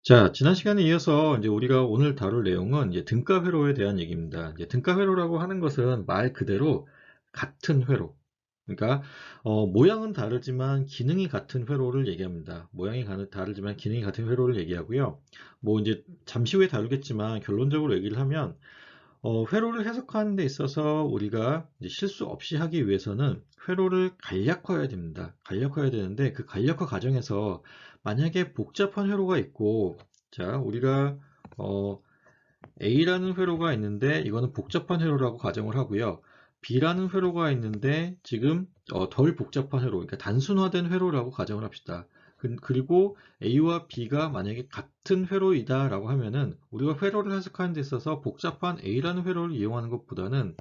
자, 지난 시간에 이어서 이제 우리가 오늘 다룰 내용은 이제 등가 회로에 대한 얘기입니다. 이제 등가 회로라고 하는 것은 말 그대로 같은 회로. 그러니까 모양은 다르지만 기능이 같은 회로를 얘기합니다. 다르지만 기능이 같은 회로를 얘기하고요. 뭐 이제 잠시 후에 다루겠지만 결론적으로 얘기를 하면 회로를 해석하는 데 있어서 우리가 이제 실수 없이 하기 위해서는 회로를 간략화해야 됩니다. 간략화해야 되는데 그 간략화 과정에서 만약에 복잡한 회로가 있고, 자, 우리가 어, A라는 회로가 있는데 이거는 복잡한 회로라고 가정을 하고요. B라는 회로가 있는데 지금 덜 복잡한 회로, 그러니까 단순화된 회로라고 가정을 합시다. 그리고 A와 B가 만약에 같은 회로이다라고 하면은 우리가 회로를 해석하는 데 있어서 복잡한 A라는 회로를 이용하는 것보다는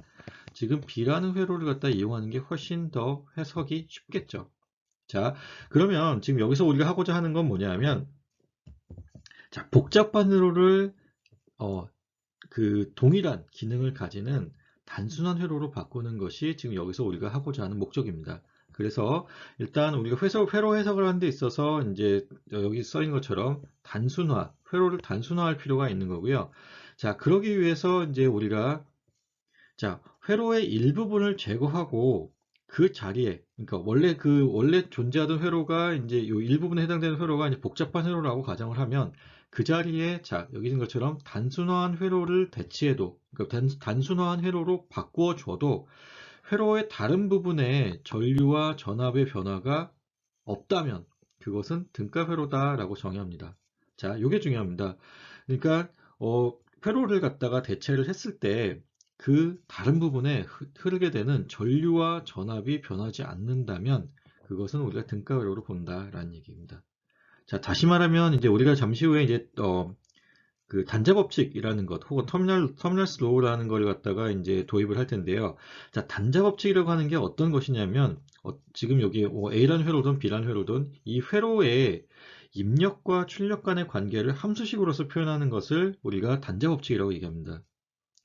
지금 B라는 회로를 갖다 이용하는 게 훨씬 더 해석이 쉽겠죠. 자, 그러면 지금 여기서 우리가 하고자 하는 건 뭐냐면, 자, 복잡한 회로를 어, 그 동일한 기능을 가지는 단순한 회로로 바꾸는 것이 지금 여기서 우리가 하고자 하는 목적입니다. 그래서 일단 우리가 회로 해석을 하는 데 있어서 이제 여기 써 있는 것처럼 회로를 단순화할 필요가 있는 거고요. 자, 그러기 위해서 이제 우리가, 자, 회로의 일부분을 제거하고 그 자리에, 그러니까 원래 존재하던 회로가 이제 요 일부분에 해당되는 회로가 이제 복잡한 회로라고 가정을 하면 그 자리에, 자, 여기 있는 것처럼 단순화한 회로를 대체해도, 그러니까 단순화한 회로로 바꾸어 줘도 회로의 다른 부분에 전류와 전압의 변화가 없다면 그것은 등가 회로다라고 정의합니다. 자, 이게 중요합니다. 그러니까 회로를 갖다가 대체를 했을 때 그 다른 부분에 흐르게 되는 전류와 전압이 변하지 않는다면 그것은 우리가 등가 회로로 본다라는 얘기입니다. 자, 다시 말하면 이제 우리가 잠시 후에 이제 그 단자 법칙이라는 것 혹은 터미널스 로우라는 걸 갖다가 이제 도입을 할 텐데요. 자, 단자 법칙이라고 하는 게 어떤 것이냐면 지금 여기 A라는 회로든 B라는 회로든 이 회로의 입력과 출력 간의 관계를 함수식으로서 표현하는 것을 우리가 단자 법칙이라고 얘기합니다.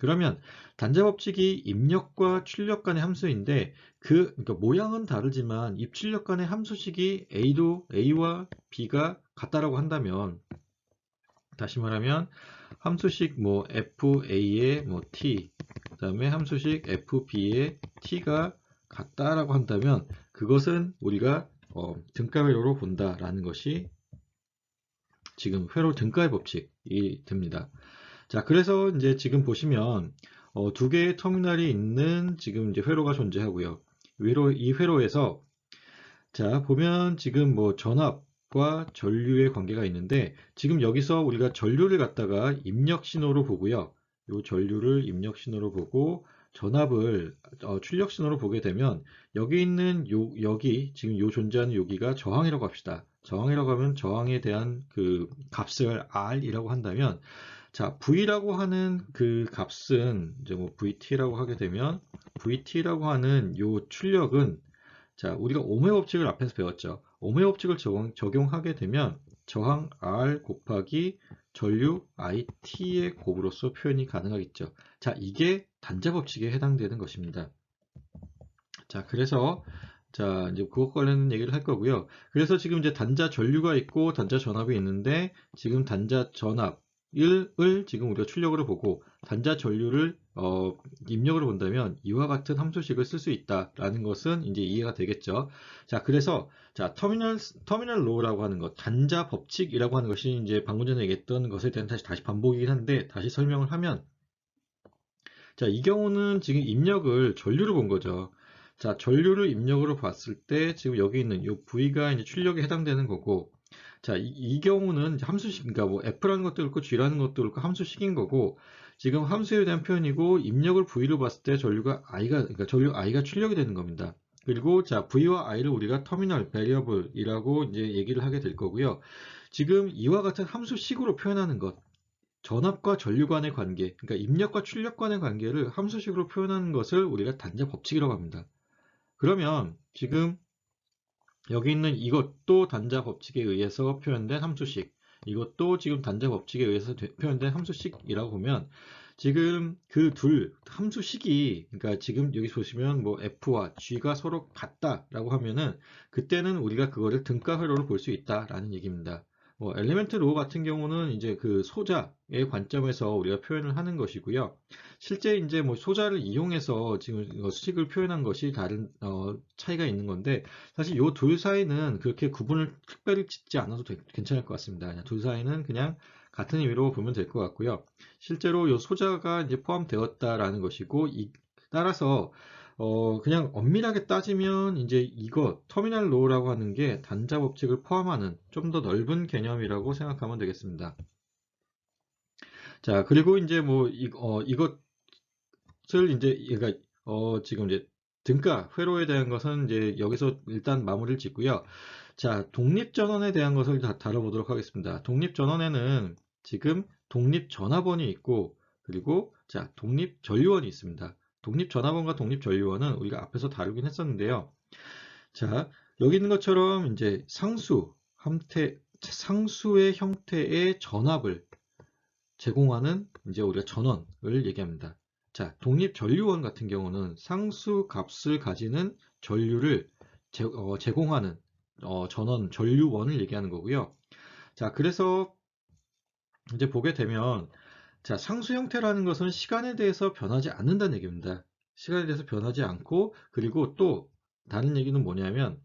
그러면 단자 법칙이 입력과 출력 간의 함수인데 그러니까 모양은 다르지만 입출력 간의 함수식이 A와 B가 같다라고 한다면, 다시 말하면 함수식 뭐 FA의 뭐 T, 그 다음에 함수식 FB의 T가 같다라고 한다면 그것은 우리가 등가 회로로 본다라는 것이 지금 회로 등가의 법칙이 됩니다. 자, 그래서 이제 지금 보시면 두 개의 터미널이 있는 지금 이제 회로가 존재하고요. 이 회로에서, 자, 보면 지금 뭐 전압과 전류의 관계가 있는데 지금 여기서 우리가 전류를 갖다가 입력 신호로 보고요. 이 전류를 입력 신호로 보고 전압을 출력 신호로 보게 되면 여기 있는 여기 지금 존재하는 여기가 저항이라고 합시다. 저항이라고 하면 저항에 대한 그 값을 R이라고 한다면, 자, V라고 하는 그 값은 이제 뭐 VT라고 하게 되면 VT라고 하는 요 출력은, 자, 우리가 오음의 법칙을 앞에서 배웠죠. 오음의 법칙을 적용하게 되면 저항 R 곱하기 전류 IT의 곱으로서 표현이 가능하겠죠. 자, 이게 단자 법칙에 해당되는 것입니다. 자, 그래서 자, 이제 그것 관련 얘기를 할 거고요. 그래서 지금 이제 단자 전류가 있고 단자 전압이 있는데 지금 단자 전압을 지금 우리가 출력으로 보고 단자 전류를 입력으로 본다면 이와 같은 함수식을 쓸 수 있다라는 것은 이제 이해가 되겠죠. 자, 그래서 자, 터미널 로우라고 하는 것, 단자 법칙이라고 하는 것이 이제 방금 전에 얘기했던 것에 대한 다시 반복이긴 한데 다시 설명을 하면, 자, 이 경우는 지금 입력을 전류로 본 거죠. 자, 전류를 입력으로 봤을 때 지금 여기 있는 이 V가 이제 출력에 해당되는 거고, 자, 이 경우는 이제 함수식, 그러니까 뭐 F라는 것도 그렇고 G라는 것도 그렇고 함수식인 거고, 지금 함수에 대한 표현이고 입력을 V로 봤을 때 그러니까 전류 I가 출력이 되는 겁니다. 그리고 자, V와 I를 우리가 터미널 베리어블이라고 이제 얘기를 하게 될 거고요. 지금 이와 같은 함수식으로 표현하는 것, 전압과 전류 간의 관계, 그러니까 입력과 출력 간의 관계를 함수식으로 표현하는 것을 우리가 단자 법칙이라고 합니다. 그러면 지금 여기 있는 이것도 단자 법칙에 의해서 표현된 함수식, 이것도 지금 단자 법칙에 의해서 표현된 함수식이라고 보면 지금 그 둘 함수식이, 그러니까 지금 여기 보시면 뭐 F와 G가 서로 같다라고 하면은 그때는 우리가 그거를 등가 회로로 볼 수 있다라는 얘기입니다. 엘리멘트 로우 같은 경우는 이제 그 소자의 관점에서 우리가 표현을 하는 것이고요. 실제 이제 뭐 소자를 이용해서 지금 수식을 표현한 것이 다른 차이가 있는 건데, 사실 요 둘 사이는 그렇게 구분을 특별히 짓지 않아도 괜찮을 것 같습니다. 그냥 둘 사이는 그냥 같은 의미로 보면 될 것 같고요. 실제로 요 소자가 이제 포함되었다라는 것이고, 따라서 그냥 엄밀하게 따지면 이제 이거 터미널 로우라고 하는 게 단자 법칙을 포함하는 좀 더 넓은 개념이라고 생각하면 되겠습니다. 자, 그리고 이제 뭐 이것을 이제 얘가 지금 이제 등가 회로에 대한 것은 이제 여기서 일단 마무리를 짓고요. 자, 독립전원에 대한 것을 다뤄보도록 하겠습니다. 독립전원에는 지금 독립전화번이 있고, 그리고 자, 독립전류원이 있습니다. 독립전화번과 독립전류원은 우리가 앞에서 다루긴 했었는데요. 자, 여기 있는 것처럼 이제 상수의 형태의 전압을 제공하는 이제 우리가 전원을 얘기합니다. 자, 독립전류원 같은 경우는 상수 값을 가지는 전류를 제공하는 전원 전류원을 얘기하는 거고요. 자, 그래서 이제 보게 되면 자, 상수 형태라는 것은 시간에 대해서 변하지 않는다는 얘기입니다. 시간에 대해서 변하지 않고, 그리고 또 다른 얘기는 뭐냐면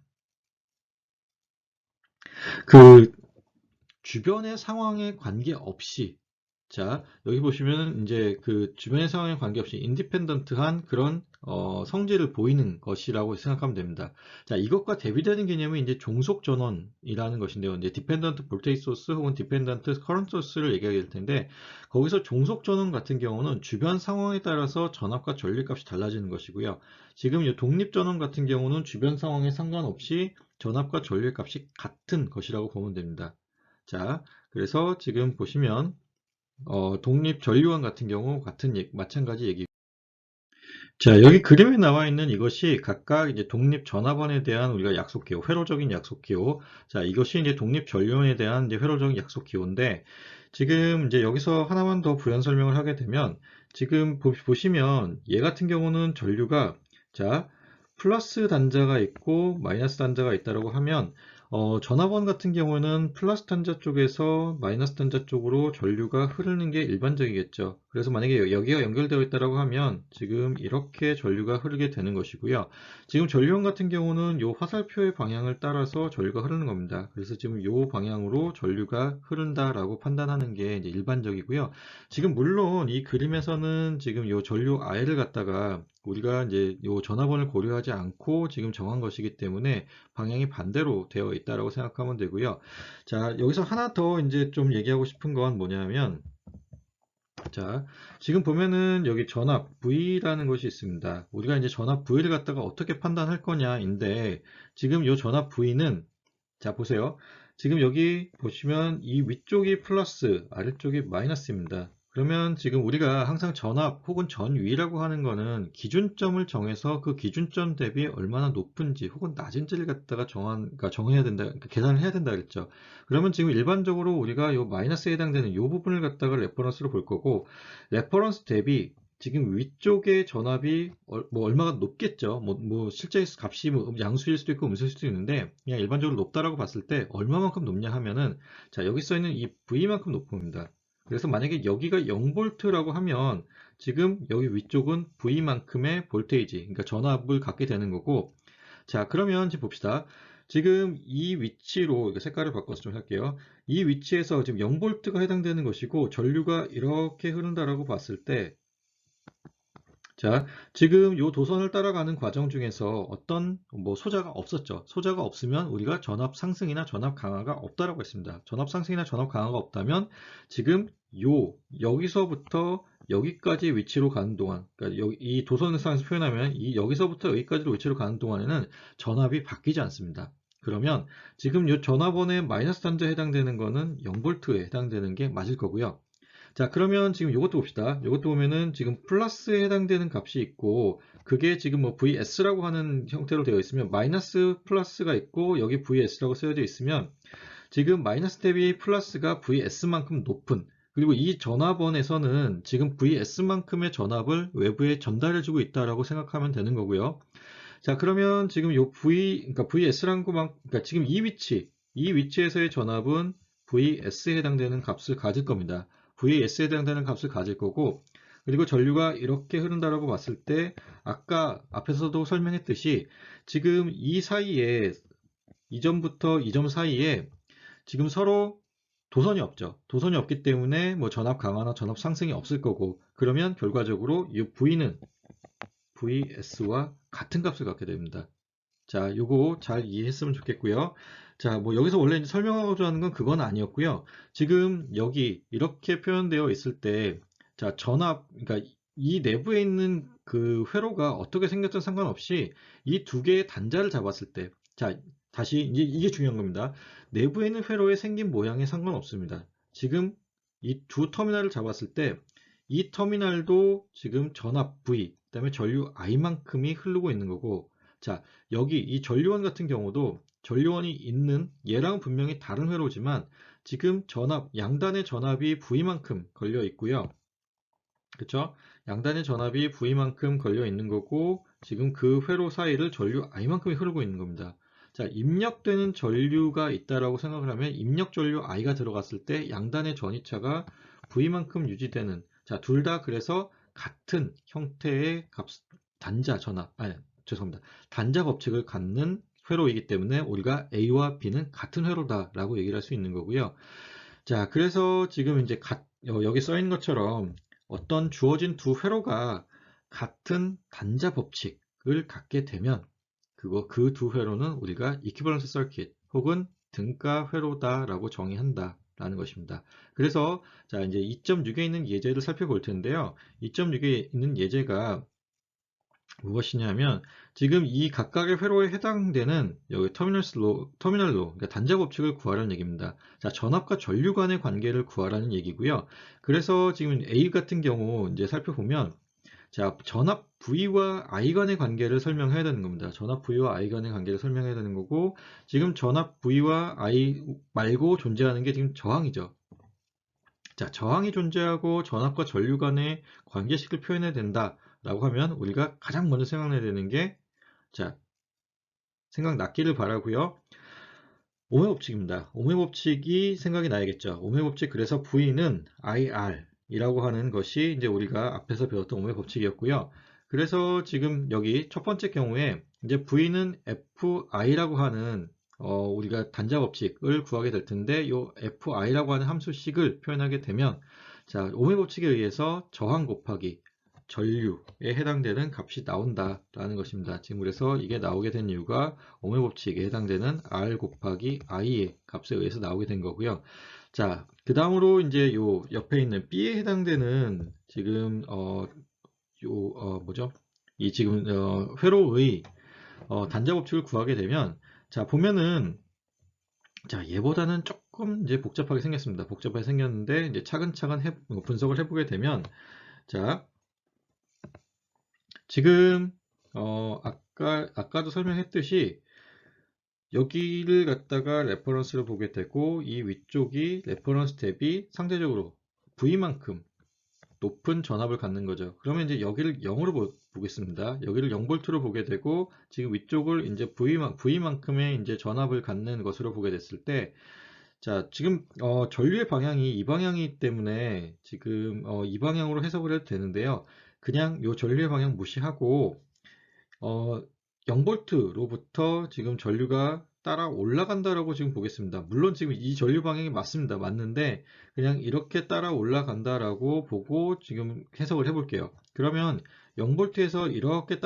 그 주변의 상황에 관계없이, 자, 여기 보시면 이제 그 주변의 상황에 관계없이 인디펜던트한 그런 성질을 보이는 것이라고 생각하면 됩니다. 자, 이것과 대비되는 개념이 이제 종속 전원이라는 것인데요. 이제 디펜던트 볼테이지 소스 혹은 디펜던트 커런트 소스를 얘기하게 될 텐데, 거기서 종속 전원 같은 경우는 주변 상황에 따라서 전압과 전류값이 달라지는 것이고요. 지금 이 독립 전원 같은 경우는 주변 상황에 상관없이 전압과 전류값이 같은 것이라고 보면 됩니다. 자, 그래서 지금 보시면 독립전류원 같은 경우 마찬가지 얘기. 자, 여기 그림에 나와 있는 이것이 각각 이제 독립전화번에 대한 우리가 약속기호, 회로적인 약속기호. 자, 이것이 이제 독립전류원에 대한 이제 회로적인 약속기호인데, 지금 이제 여기서 하나만 더 부연 설명을 하게 되면, 지금 보시면 얘 같은 경우는 전류가, 자, 플러스 단자가 있고 마이너스 단자가 있다라고 하면, 전화번 같은 경우는 플러스 단자 쪽에서 마이너스 단자 쪽으로 전류가 흐르는 게 일반적이겠죠. 그래서 만약에 여기가 연결되어 있다라고 하면 지금 이렇게 전류가 흐르게 되는 것이고요. 지금 전류원 같은 경우는 이 화살표의 방향을 따라서 전류가 흐르는 겁니다. 그래서 지금 이 방향으로 전류가 흐른다라고 판단하는 게 이제 일반적이고요. 지금 물론 이 그림에서는 지금 이 전류 I를 갖다가 우리가 이제 이 전화번을 고려하지 않고 지금 정한 것이기 때문에 방향이 반대로 되어 있다라고 생각하면 되고요. 자, 여기서 하나 더 이제 좀 얘기하고 싶은 건 뭐냐면, 자, 지금 보면은 여기 전압 V라는 것이 있습니다. 우리가 이제 전압 V를 갖다가 어떻게 판단할 거냐인데, 지금 이 전압 V는, 자, 보세요. 지금 여기 보시면 이 위쪽이 플러스, 아래쪽이 마이너스입니다. 그러면 지금 우리가 항상 전압 혹은 전위라고 하는 거는 기준점을 정해서 그 기준점 대비 얼마나 높은지 혹은 낮은지를 갖다가 그러니까 정해야 된다, 그러니까 계산을 해야 된다 그랬죠. 그러면 지금 일반적으로 우리가 이 마이너스에 해당되는 이 부분을 갖다가 레퍼런스로 볼 거고, 레퍼런스 대비 지금 위쪽의 전압이 뭐 얼마가 높겠죠. 뭐 실제 값이 뭐 양수일 수도 있고 음수일 수도 있는데, 그냥 일반적으로 높다라고 봤을 때 얼마만큼 높냐 하면은, 자, 여기 써 있는 이 V만큼 높습니다. 그래서 만약에 여기가 0V라고 하면 지금 여기 위쪽은 V만큼의 볼테이지, 그러니까 전압을 갖게 되는 거고, 자, 그러면 이제 봅시다. 지금 이 위치로 색깔을 바꿔서 좀 할게요. 이 위치에서 지금 0V가 해당되는 것이고 전류가 이렇게 흐른다라고 봤을 때, 자, 지금 이 도선을 따라가는 과정 중에서 어떤 뭐 소자가 없었죠. 소자가 없으면 우리가 전압 상승이나 전압 강화가 없다라고 했습니다. 전압 상승이나 전압 강화가 없다면 지금 여기서부터 여기까지 위치로 가는 동안, 그러니까 이 도선상에서 표현하면 여기서부터 여기까지로 위치로 가는 동안에는 전압이 바뀌지 않습니다. 그러면 지금 이 전압원의 마이너스 단자에 해당되는 거는 0V에 해당되는 게 맞을 거고요. 자, 그러면 지금 이것도 봅시다. 이것도 보면은 지금 플러스에 해당되는 값이 있고, 그게 지금 뭐 VS라고 하는 형태로 되어 있으면, 마이너스 플러스가 있고, 여기 VS라고 쓰여져 있으면, 지금 마이너스 대비 플러스가 VS만큼 높은, 그리고 이 전압원에서는 지금 VS만큼의 전압을 외부에 전달해주고 있다라고 생각하면 되는 거고요. 자, 그러면 지금 요 그러니까 VS란 것만, 그러니까 지금 이 위치에서의 전압은 VS에 해당되는 값을 가질 겁니다. VS에 해당되는 값을 가질 거고, 그리고 전류가 이렇게 흐른다라고 봤을 때 아까 앞에서도 설명했듯이 지금 이 사이에 이 점부터 이 점 사이에 지금 서로 도선이 없죠. 도선이 없기 때문에 뭐 전압 강화나 전압 상승이 없을 거고, 그러면 결과적으로 이 V는 VS와 같은 값을 갖게 됩니다. 자, 요거 잘 이해했으면 좋겠고요. 자, 뭐 여기서 원래 설명하고자 하는 건 그건 아니었고요. 지금 여기 이렇게 표현되어 있을 때, 자, 전압, 그러니까 이 내부에 있는 그 회로가 어떻게 생겼든 상관없이 이 두 개의 단자를 잡았을 때, 자, 다시 이제 이게 중요한 겁니다. 내부에 있는 회로에 생긴 모양에 상관없습니다. 지금 이 두 터미널을 잡았을 때, 이 터미널도 지금 전압 V, 그다음에 전류 I만큼이 흐르고 있는 거고, 자, 여기 이 전류원 같은 경우도 전류원이 있는 얘랑 분명히 다른 회로지만 지금 전압, 양단의 전압이 V만큼 걸려 있고요. 그쵸? 양단의 전압이 V만큼 걸려 있는 거고 지금 그 회로 사이를 전류 I만큼이 흐르고 있는 겁니다. 자, 입력되는 전류가 있다라고 생각을 하면 입력 전류 I가 들어갔을 때 양단의 전이차가 V만큼 유지되는, 자, 둘 다 그래서 같은 형태의 단자 전압, 아니, 죄송합니다. 단자 법칙을 갖는 회로이기 때문에 우리가 A와 B는 같은 회로다라고 얘기를 할 수 있는 거고요. 자, 그래서 지금 이제 여기 써 있는 것처럼 어떤 주어진 두 회로가 같은 단자 법칙을 갖게 되면 그 두 회로는 우리가 이퀴벌런스 서킷 혹은 등가 회로다라고 정의한다 라는 것입니다. 그래서 자, 이제 2.6에 있는 예제를 살펴볼 텐데요. 2.6에 있는 예제가 무엇이냐면 지금 이 각각의 회로에 해당되는 여기 터미널로 그러니까 단자 법칙을 구하라는 얘기입니다. 자, 전압과 전류 간의 관계를 구하라는 얘기고요. 그래서 지금 A 같은 경우 이제 살펴보면 자, 전압 V와 I 간의 관계를 설명해야 되는 겁니다. 전압 V와 I 간의 관계를 설명해야 되는 거고 지금 전압 V와 I 말고 존재하는 게 지금 저항이죠. 자, 저항이 존재하고 전압과 전류 간의 관계식을 표현해야 된다라고 하면 우리가 가장 먼저 생각해야 되는 게, 자, 생각났기를 바라고요. 오흠의 법칙입니다. 오흠의 법칙이 생각이 나야겠죠. 오흠의 법칙, 그래서 V는 IR이라고 하는 것이 이제 우리가 앞에서 배웠던 오흠의 법칙이었고요. 그래서 지금 여기 첫 번째 경우에 이제 V는 FI라고 하는 우리가 단자 법칙을 구하게 될 텐데 이 FI라고 하는 함수식을 표현하게 되면, 자, 오흠의 법칙에 의해서 저항 곱하기 전류에 해당되는 값이 나온다라는 것입니다. 지금 그래서 이게 나오게 된 이유가 오흠의 법칙에 해당되는 R 곱하기 I의 값에 의해서 나오게 된 거고요. 자, 그 다음으로 이제 요 옆에 있는 B에 해당되는 지금 뭐죠? 이 지금 회로의 단자 법칙을 구하게 되면, 자, 보면은, 자, 얘보다는 조금 이제 복잡하게 생겼습니다. 복잡하게 생겼는데 이제 차근차근 분석을 해보게 되면, 자, 지금 아까도 설명했듯이 여기를 갖다가 레퍼런스로 보게 되고 이 위쪽이 레퍼런스 대비 상대적으로 V만큼 높은 전압을 갖는 거죠. 그러면 이제 여기를 0으로 보겠습니다. 여기를 0V로 보게 되고 지금 위쪽을 이제 V만큼의 이제 전압을 갖는 것으로 보게 됐을 때, 자, 지금 전류의 방향이 이 방향이기 때문에 지금 이 방향으로 해석을 해도 되는데요. 그냥 이 전류의 방향 무시하고 0V로부터 지금 전류가 따라 올라간다라고 지금 보겠습니다. 물론 지금 이 전류 방향이 맞습니다. 맞는데 그냥 이렇게 따라 올라간다라고 보고 지금 해석을 해볼게요. 그러면 0V에서 이렇게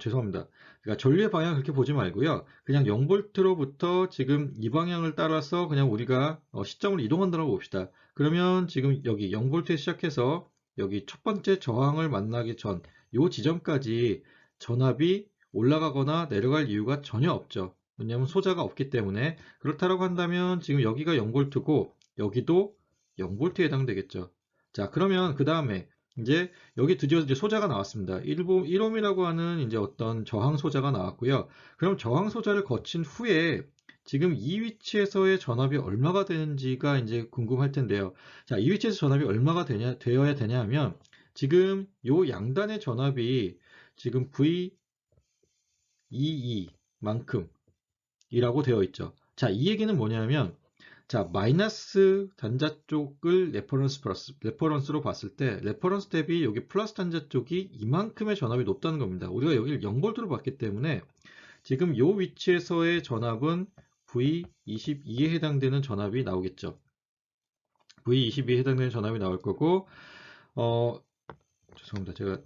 죄송합니다. 그러니까 전류의 방향을 그렇게 보지 말고요. 그냥 0V로부터 지금 이 방향을 따라서 그냥 우리가 시점을 이동한다고 봅시다. 그러면 지금 여기 0V에 시작해서 여기 첫 번째 저항을 만나기 전 이 지점까지 전압이 올라가거나 내려갈 이유가 전혀 없죠. 왜냐하면 소자가 없기 때문에. 그렇다고 한다면 지금 여기가 0V고 여기도 0V에 해당되겠죠. 자, 그러면 그 다음에 이제 여기 드디어 이제 소자가 나왔습니다. 1옴이라고 하는 이제 어떤 저항 소자가 나왔고요. 그럼 저항 소자를 거친 후에 지금 이 위치에서의 전압이 얼마가 되는지가 이제 궁금할 텐데요. 자, 이 위치에서 전압이 얼마가 되어야 되냐 하면 지금 요 양단의 전압이 지금 VEE만큼 이라고 되어 있죠. 자, 이 얘기는 뭐냐면 자, 마이너스 단자 쪽을 레퍼런스로 봤을 때, 레퍼런스 대비 여기 플러스 단자 쪽이 이만큼의 전압이 높다는 겁니다. 우리가 여기를 0V로 봤기 때문에 지금 이 위치에서의 전압은 V22에 해당되는 전압이 나오겠죠. V22에 해당되는 전압이 나올 거고, 죄송합니다.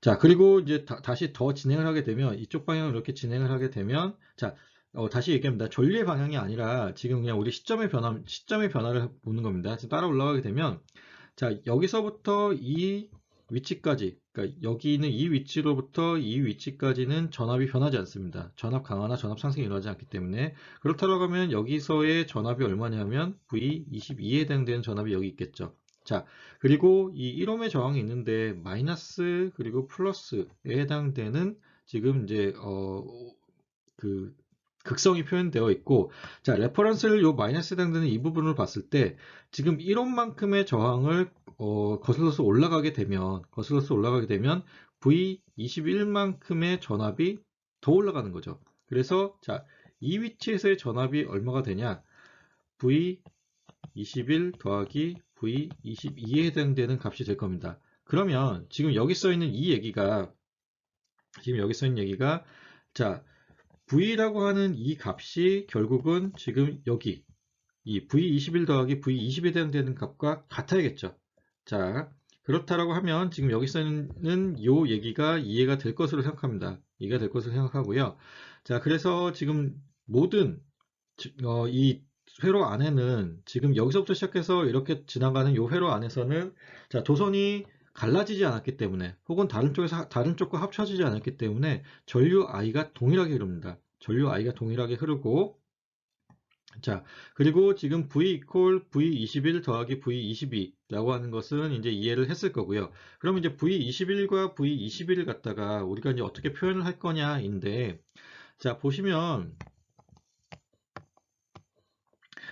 자, 그리고 이제 다시 더 진행을 하게 되면, 이쪽 방향으로 이렇게 진행을 하게 되면, 자, 다시 얘기합니다. 전류의 방향이 아니라 지금 그냥 우리 시점의 변화를 보는 겁니다. 지금 따라 올라가게 되면, 자, 여기서부터 이 위치까지, 그러니까 여기 있는 이 위치로부터 이 위치까지는 전압이 변하지 않습니다. 전압 강화나 전압 상승이 일어나지 않기 때문에. 그렇다고 하면 여기서의 전압이 얼마냐면 V22에 해당되는 전압이 여기 있겠죠. 자, 그리고 이 1옴의 저항이 있는데 마이너스 그리고 플러스에 해당되는 지금 이제 그 극성이 표현되어 있고, 자, 레퍼런스를 요 마이너스에 해당되는 이 부분을 봤을 때 지금 1옴만큼의 저항을 거슬러서 올라가게 되면 V21만큼의 전압이 더 올라가는 거죠. 그래서 자, 이 위치에서의 전압이 얼마가 되냐? V21 더하기 V22에 해당되는 값이 될 겁니다. 그러면 지금 여기 써 있는 이 얘기가 자, V라고 하는 이 값이 결국은 지금 여기 이 V21 더하기 V20에 해당되는 값과 같아야겠죠. 자, 그렇다라고 하면 지금 여기 써 있는 이 얘기가 이해가 될 것으로 생각합니다. 이해가 될 것으로 생각하고요. 자, 그래서 지금 모든 이 회로 안에는 지금 여기서부터 시작해서 이렇게 지나가는 이 회로 안에서는 자, 도선이 갈라지지 않았기 때문에 혹은 다른 쪽과 합쳐지지 않았기 때문에 전류 I가 동일하게 흐릅니다. 전류 I가 동일하게 흐르고, 자, 그리고 지금 V equal V21 더하기 V22라고 하는 것은 이제 이해를 했을 거고요. 그럼 이제 V21과 V22를 갖다가 우리가 이제 어떻게 표현을 할 거냐인데, 자, 보시면,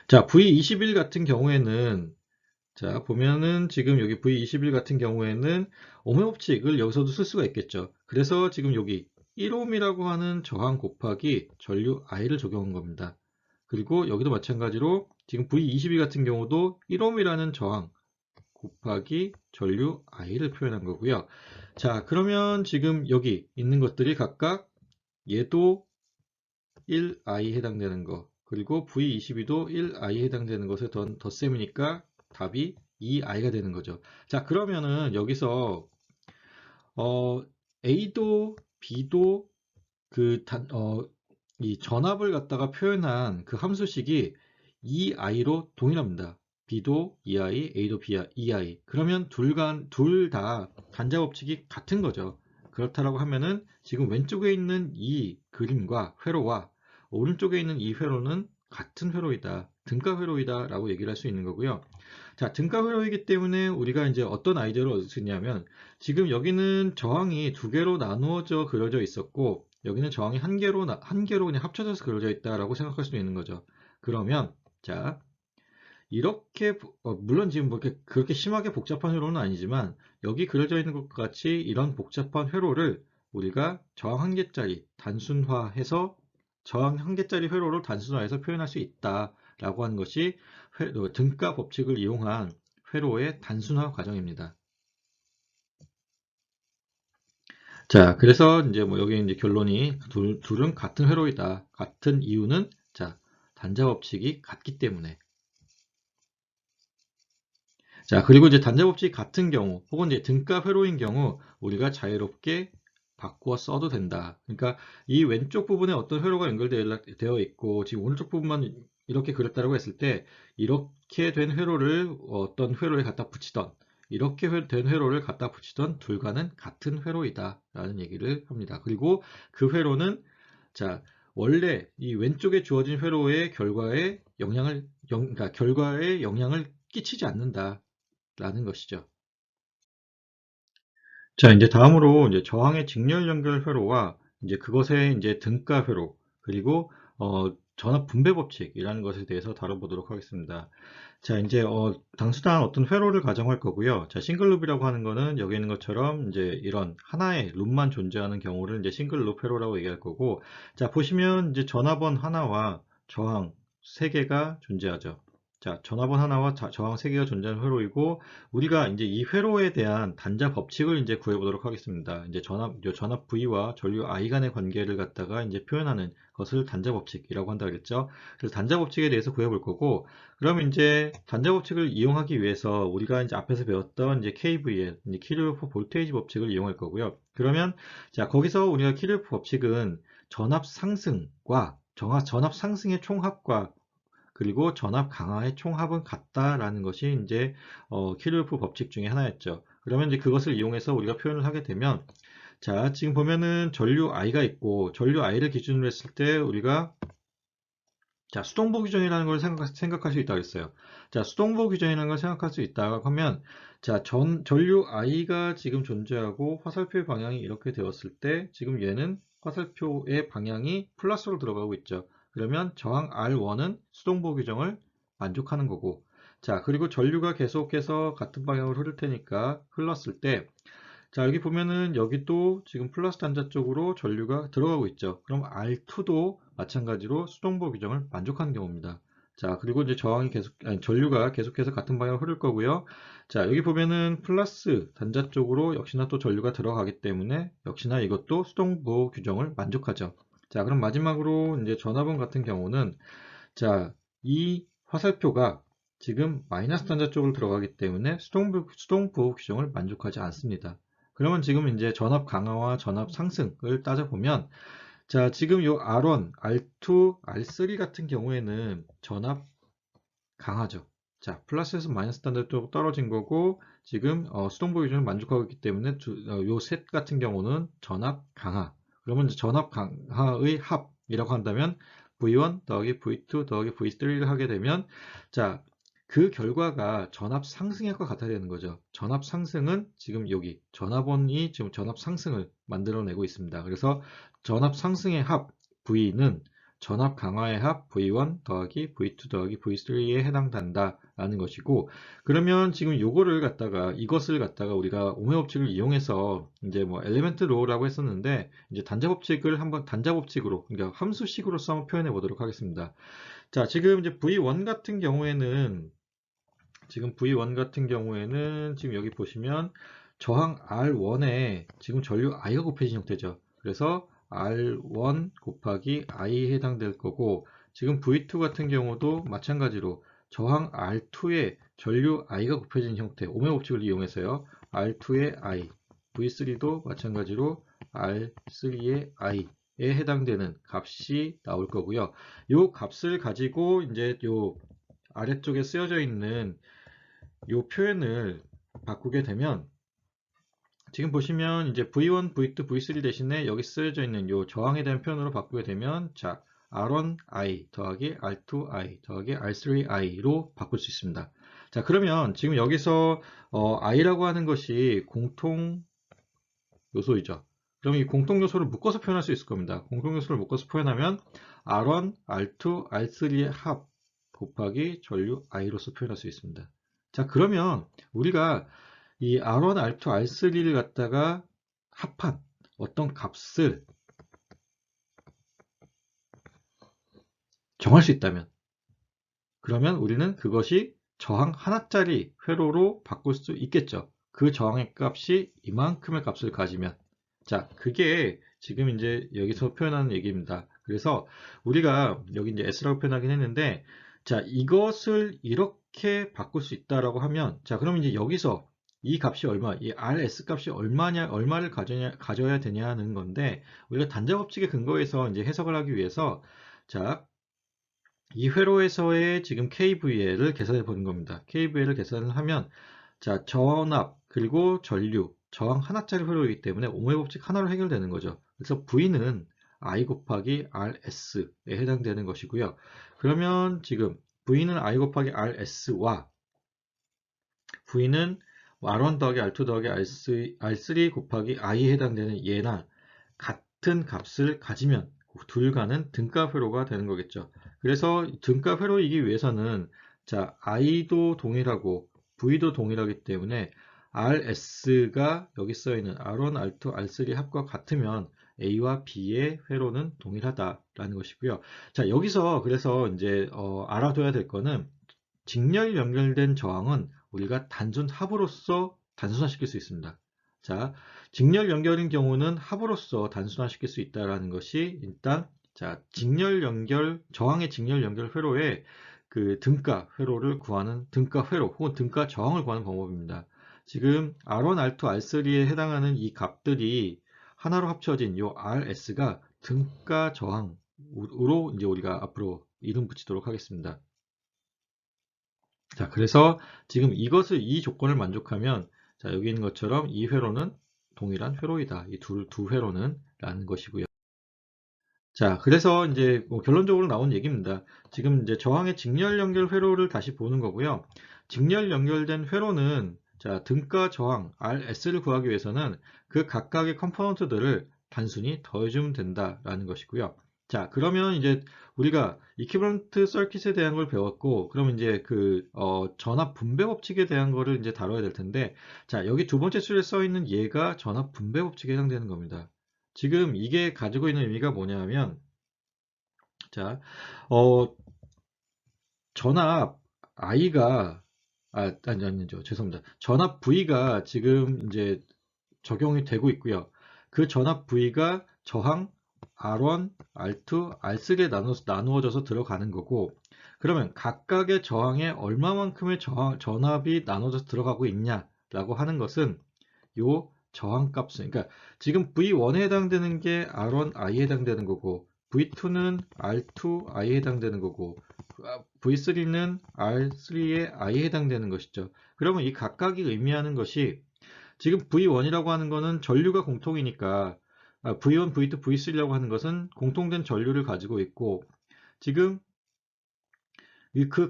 자, V21 같은 경우에는, 자, 보면은 지금 여기 V21 같은 경우에는 ohm의 법칙을 여기서도 쓸 수가 있겠죠. 그래서 지금 여기 1ohm이라고 하는 저항 곱하기 전류 I를 적용한 겁니다. 그리고 여기도 마찬가지로 지금 V22 같은 경우도 1ohm이라는 저항 곱하기 전류 I를 표현한 거고요. 자, 그러면 지금 여기 있는 것들이 각각 얘도 1I 해당되는 거, 그리고 V22도 1I 해당되는 것에 덧셈이니까 답이 2I가 되는 거죠. 자, 그러면은 여기서 A도 B도 이 전압을 갖다가 표현한 그 함수식이 2i로 동일합니다. B도 2i, A도 2i. 그러면 둘 다 단자 법칙이 같은 거죠. 그렇다라고 하면은 지금 왼쪽에 있는 이 그림과 회로와 오른쪽에 있는 이 회로는 같은 회로이다. 등가 회로이다 라고 얘기를 할 수 있는 거고요. 자, 등가 회로이기 때문에 우리가 이제 어떤 아이디어를 얻을 수 있냐면, 지금 여기는 저항이 두 개로 나누어져 그려져 있었고, 여기는 저항이 한 개로 그냥 합쳐져서 그려져 있다라고 생각할 수 있는 거죠. 그러면, 자, 이렇게, 물론 지금 뭐 그렇게 심하게 복잡한 회로는 아니지만, 여기 그려져 있는 것과 같이 이런 복잡한 회로를 우리가 저항 한 개짜리 회로를 단순화해서 표현할 수 있다라고 하는 것이 등가 법칙을 이용한 회로의 단순화 과정입니다. 자, 그래서 이제 뭐 여기 이제 결론이 둘은 같은 회로이다. 같은 이유는 자, 단자 법칙이 같기 때문에. 자, 그리고 이제 단자 법칙이 같은 경우, 혹은 이제 등가 회로인 경우 우리가 자유롭게 바꾸어 써도 된다. 그러니까 이 왼쪽 부분에 어떤 회로가 연결되어 있고 지금 오른쪽 부분만 이렇게 그렸다고 했을 때 이렇게 된 회로를 어떤 회로에 갖다 붙이던 이렇게 된 회로를 갖다 붙이던 둘과는 같은 회로이다 라는 얘기를 합니다. 그리고 그 회로는 자, 원래 이 왼쪽에 주어진 회로의 그러니까 결과에 영향을 끼치지 않는다 라는 것이죠. 자, 이제 다음으로 이제 저항의 직렬 연결 회로와 이제 그것의 이제 등가 회로, 그리고 전압 분배 법칙이라는 것에 대해서 다뤄보도록 하겠습니다. 자, 이제 단순한 어떤 회로를 가정할 거고요. 자, 싱글룹이라고 하는 거는 여기 있는 것처럼 이제 이런 하나의 룹만 존재하는 경우를 이제 싱글룹 회로라고 얘기할 거고, 자, 보시면 이제 전압원 하나와 저항 3개가 존재하죠. 자, 전압원 하나와 저항 3개가 존재하는 회로이고, 우리가 이제 이 회로에 대한 단자 법칙을 이제 구해보도록 하겠습니다. 이제 전압 V와 전류 I 간의 관계를 갖다가 이제 표현하는 것을 단자 법칙이라고 한다 그랬죠. 그래서 단자 법칙에 대해서 구해볼 거고, 그러면 이제 단자 법칙을 이용하기 위해서 우리가 이제 앞에서 배웠던 이제 KVL, 이제 키르호프 볼테이지 법칙을 이용할 거고요. 그러면 자, 거기서 우리가 키르호프 법칙은 전압 상승과 전압 상승의 총합과 그리고 전압 강화의 총합은 같다라는 것이 이제 키르호프 법칙 중에 하나였죠. 그러면 이제 그것을 이용해서 우리가 표현을 하게 되면, 자, 지금 보면은 전류 I가 있고, 전류 I를 기준으로 했을 때 우리가, 자, 수동보 규정이라는 걸 생각할 수 있다고 했어요. 자, 수동보 규정이라는 걸 생각할 수 있다고 하면, 자, 전류 I가 지금 존재하고 화살표의 방향이 이렇게 되었을 때, 지금 얘는 화살표의 방향이 플러스로 들어가고 있죠. 그러면 저항 R1은 수동보 규정을 만족하는 거고, 자, 그리고 전류가 계속해서 같은 방향으로 흐를 테니까 흘렀을 때, 자, 여기 보면은 여기도 지금 플러스 단자 쪽으로 전류가 들어가고 있죠. 그럼 R2도 마찬가지로 수동보 규정을 만족하는 경우입니다. 자, 그리고 이제 전류가 계속해서 같은 방향으로 흐를 거고요. 자, 여기 보면은 플러스 단자 쪽으로 역시나 또 전류가 들어가기 때문에 역시나 이것도 수동보 규정을 만족하죠. 자, 그럼 마지막으로 이제 전압원 같은 경우는, 자, 이 화살표가 지금 마이너스 단자 쪽으로 들어가기 때문에 수동보 규정을 만족하지 않습니다. 그러면 지금 이제 전압 강화와 전압 상승을 따져보면, 자, 지금 요 R1, R2, R3 같은 경우에는 전압 강하죠. 자, 플러스에서 마이너스 단자 쪽으로 떨어진 거고, 지금 수동보 규정을 만족하고 있기 때문에 요 셋 같은 경우는 전압 강하. 그러면 이제 전압 강하의 합이라고 한다면 V1 더하기 V2 더하기 V3를 하게 되면, 자, 그 결과가 전압 상승과 같아야 되는 거죠. 전압 상승은 지금 여기 전압원이 지금 전압 상승을 만들어내고 있습니다. 그래서 전압 상승의 합 V는 전압 강화의 합 V1 더하기 V2 더하기 V3에 해당된다라는 것이고, 그러면 지금 이것을 갖다가 우리가 오hm 법칙을 이용해서 이제 뭐 엘리멘트 로우라고 했었는데, 이제 단자 법칙을 한번 단자 법칙으로, 그러니까 함수식으로 한번 표현해 보도록 하겠습니다. 자, 지금 이제 V1 같은 경우에는 지금 여기 보시면 저항 R1에 지금 전류 I가 곱해진 형태죠. 그래서 R1 곱하기 I에 해당될 거고, 지금 V2 같은 경우도 마찬가지로 저항 R2에 전류 I가 곱해진 형태, 오hm 법칙을 이용해서요. R2의 I, V3도 마찬가지로 R3의 I에 해당되는 값이 나올 거고요. 이 값을 가지고 이제 요 아래쪽에 쓰여져 있는 이 표현을 바꾸게 되면, 지금 보시면 이제 V1, V2, V3 대신에 여기 쓰여져 있는 이 저항에 대한 표현으로 바꾸게 되면, 자, R1I 더하기 R2I 더하기 R3I로 바꿀 수 있습니다. 자, 그러면 지금 여기서 I라고 하는 것이 공통 요소이죠. 그럼 이 공통 요소를 묶어서 표현할 수 있을 겁니다. 공통 요소를 묶어서 표현하면 R1, R2, R3의 합 곱하기 전류 I로서 표현할 수 있습니다. 자, 그러면 우리가 이 R1, R2, R3를 갖다가 합한 어떤 값을 정할 수 있다면, 그러면 우리는 그것이 저항 하나짜리 회로로 바꿀 수 있겠죠. 그 저항의 값이 이만큼의 값을 가지면. 자, 그게 지금 이제 여기서 표현하는 얘기입니다. 그래서 우리가 여기 이제 S라고 표현하긴 했는데, 자, 이것을 이렇게 바꿀 수 있다라고 하면, 자, 그럼 이제 여기서 이 값이 이 RS 값이 얼마를 가져야 되냐는 건데, 우리가 단자 법칙에 근거해서 이제 해석을 하기 위해서, 자, 이 회로에서의 지금 KVL을 계산해 보는 겁니다. KVL을 계산을 하면, 자, 전압, 그리고 전류, 저항 하나짜리 회로이기 때문에 오음의 법칙 하나로 해결되는 거죠. 그래서 V는 I 곱하기 RS에 해당되는 것이고요. 그러면 지금 V는 I 곱하기 RS와 V는 R1 더하기 R2 더하기 R3 곱하기 I에 해당되는 얘나 같은 값을 가지면 둘과는 등가 회로가 되는 거겠죠. 그래서 등가 회로이기 위해서는, 자, I도 동일하고 V도 동일하기 때문에 RS가 여기 써 있는 R1, R2, R3 합과 같으면 A와 B의 회로는 동일하다라는 것이고요. 자, 여기서 그래서 이제 알아둬야 될 거는 직렬 연결된 저항은 우리가 단순 합으로서 단순화시킬 수 있습니다. 자, 직렬 연결인 경우는 합으로서 단순화시킬 수 있다라는 것이 일단 자, 직렬 연결 저항의 직렬 연결 회로의 그 등가 회로를 구하는 등가 회로 혹은 등가 저항을 구하는 방법입니다. 지금 R1, R2, R3에 해당하는 이 값들이 하나로 합쳐진 요 RS가 등가 저항으로 이제 우리가 앞으로 이름 붙이도록 하겠습니다. 자, 그래서 지금 이 조건을 만족하면, 자, 여기 있는 것처럼 이 회로는 동일한 회로이다. 이 두 회로는 라는 것이고요. 자, 그래서 이제 뭐 결론적으로 나온 얘기입니다. 지금 이제 저항의 직렬 연결 회로를 다시 보는 거고요. 직렬 연결된 회로는 자, 등가 저항 RS를 구하기 위해서는 그 각각의 컴포넌트들을 단순히 더해주면 된다라는 것이고요. 자, 그러면 이제 우리가 이퀴벌런트 서킷에 대한 걸 배웠고, 그러면 이제 그 전압 분배 법칙에 대한 거를 이제 다뤄야 될 텐데, 자, 여기 두 번째 줄에 써 있는 얘가 전압 분배 법칙에 해당되는 겁니다. 지금 이게 가지고 있는 의미가 뭐냐면, 자, 어, 전압 I가, 아니죠. 죄송합니다. 전압 V가 지금 이제 적용이 되고 있고요. 그 전압 V가 저항 R1, R2, R3에 나누어져서 들어가는 거고, 그러면 각각의 저항에 얼마만큼의 전압이 나눠져서 들어가고 있냐라고 하는 것은 요 저항값은, 그러니까 지금 V1에 해당되는 게 R1I에 해당되는 거고, V2는 R2I에 해당되는 거고, V3는 R3의 I에 해당되는 것이죠. 그러면 이 각각이 의미하는 것이 지금 V1이라고 하는 것은 전류가 공통이니까 V1, V2, V3라고 하는 것은 공통된 전류를 가지고 있고, 지금 그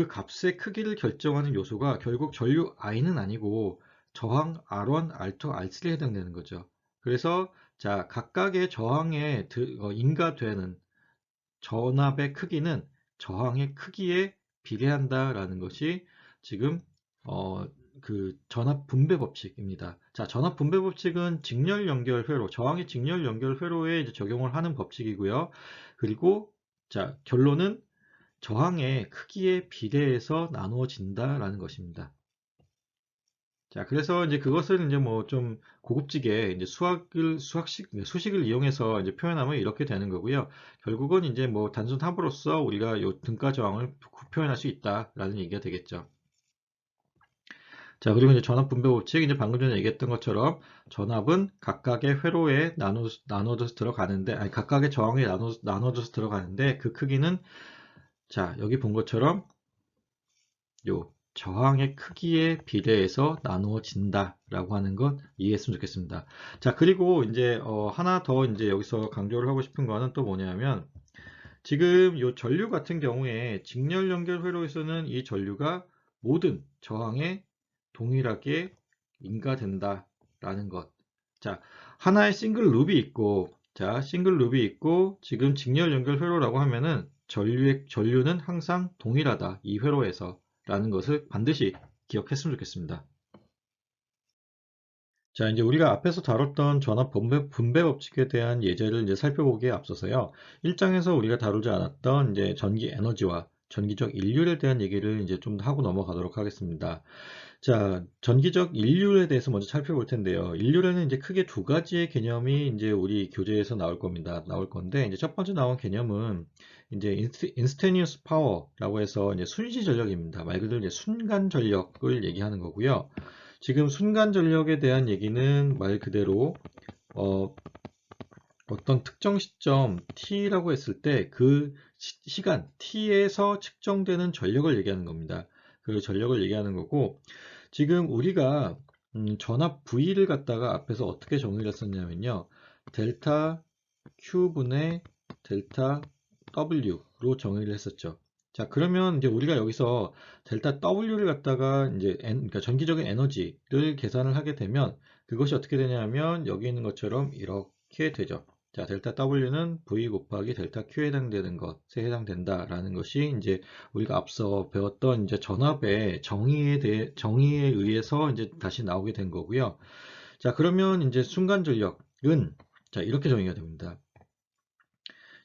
값의 크기를 결정하는 요소가 결국 전류 I는 아니고 저항 R1, R2, R3에 해당되는 거죠. 그래서 자, 각각의 저항에 인가되는 전압의 크기는 저항의 크기에 비례한다라는 것이 지금 그 전압 분배 법칙입니다. 자, 전압 분배 법칙은 직렬 연결 회로, 저항의 직렬 연결 회로에 이제 적용을 하는 법칙이고요. 그리고 자, 결론은 저항의 크기에 비례해서 나누어진다라는 것입니다. 자, 그래서 이제 그것을 이제 뭐 좀 고급지게 이제 수식을 이용해서 이제 표현하면 이렇게 되는 거고요. 결국은 이제 뭐 단순 합으로서 우리가 요 등가 저항을 표현할 수 있다라는 얘기가 되겠죠. 자, 그리고 이제 전압 분배 법칙, 이제 방금 전에 얘기했던 것처럼 전압은 각각의 회로에 나눠져서 들어가는데, 아니, 각각의 저항에 나눠져서 들어가는데 그 크기는 자, 여기 본 것처럼 요 저항의 크기에 비례해서 나누어진다라고 하는 것 이해했으면 좋겠습니다. 자, 그리고 이제 하나 더 이제 여기서 강조를 하고 싶은 거는 또 뭐냐면 지금 요 전류 같은 경우에 직렬 연결 회로에서는 이 전류가 모든 저항에 동일하게 인가된다라는 것. 자, 하나의 싱글 룹이 있고, 자, 싱글 룹이 있고, 지금 직렬 연결 회로라고 하면은 전류는 항상 동일하다. 이 회로에서. 라는 것을 반드시 기억했으면 좋겠습니다. 자, 이제 우리가 앞에서 다뤘던 전압 분배 법칙에 대한 예제를 이제 살펴보기에 앞서서요. 1장에서 우리가 다루지 않았던 이제 전기 에너지와 전기적 일률에 대한 얘기를 이제 좀 하고 넘어가도록 하겠습니다. 자, 전기적 일률에 대해서 먼저 살펴볼 텐데요. 일률에는 이제 크게 두 가지의 개념이 이제 우리 교재에서 나올 겁니다. 나올 건데, 이제 첫 번째 나온 개념은 이제 instantaneous power라고 해서 이제 순시 전력입니다. 말 그대로 이제 순간 전력을 얘기하는 거고요. 지금 순간 전력에 대한 얘기는 말 그대로 어떤 특정 시점 t라고 했을 때 그 시간 t에서 측정되는 전력을 얘기하는 겁니다. 그 전력을 얘기하는 거고, 지금 우리가 전압 V를 갖다가 앞에서 어떻게 정의를 했었냐면요. 델타 Q분의 델타 W로 정의를 했었죠. 자, 그러면 이제 우리가 여기서 델타 W를 갖다가 이제 그러니까 전기적인 에너지를 계산을 하게 되면 그것이 어떻게 되냐면 여기 있는 것처럼 이렇게 되죠. 자, 델타 W는 V 곱하기 델타 Q에 해당되는 것에 해당된다라는 것이 이제 우리가 앞서 배웠던 이제 전압의 정의에 의해서 이제 다시 나오게 된 거고요. 자, 그러면 이제 순간 전력은 자, 이렇게 정의가 됩니다.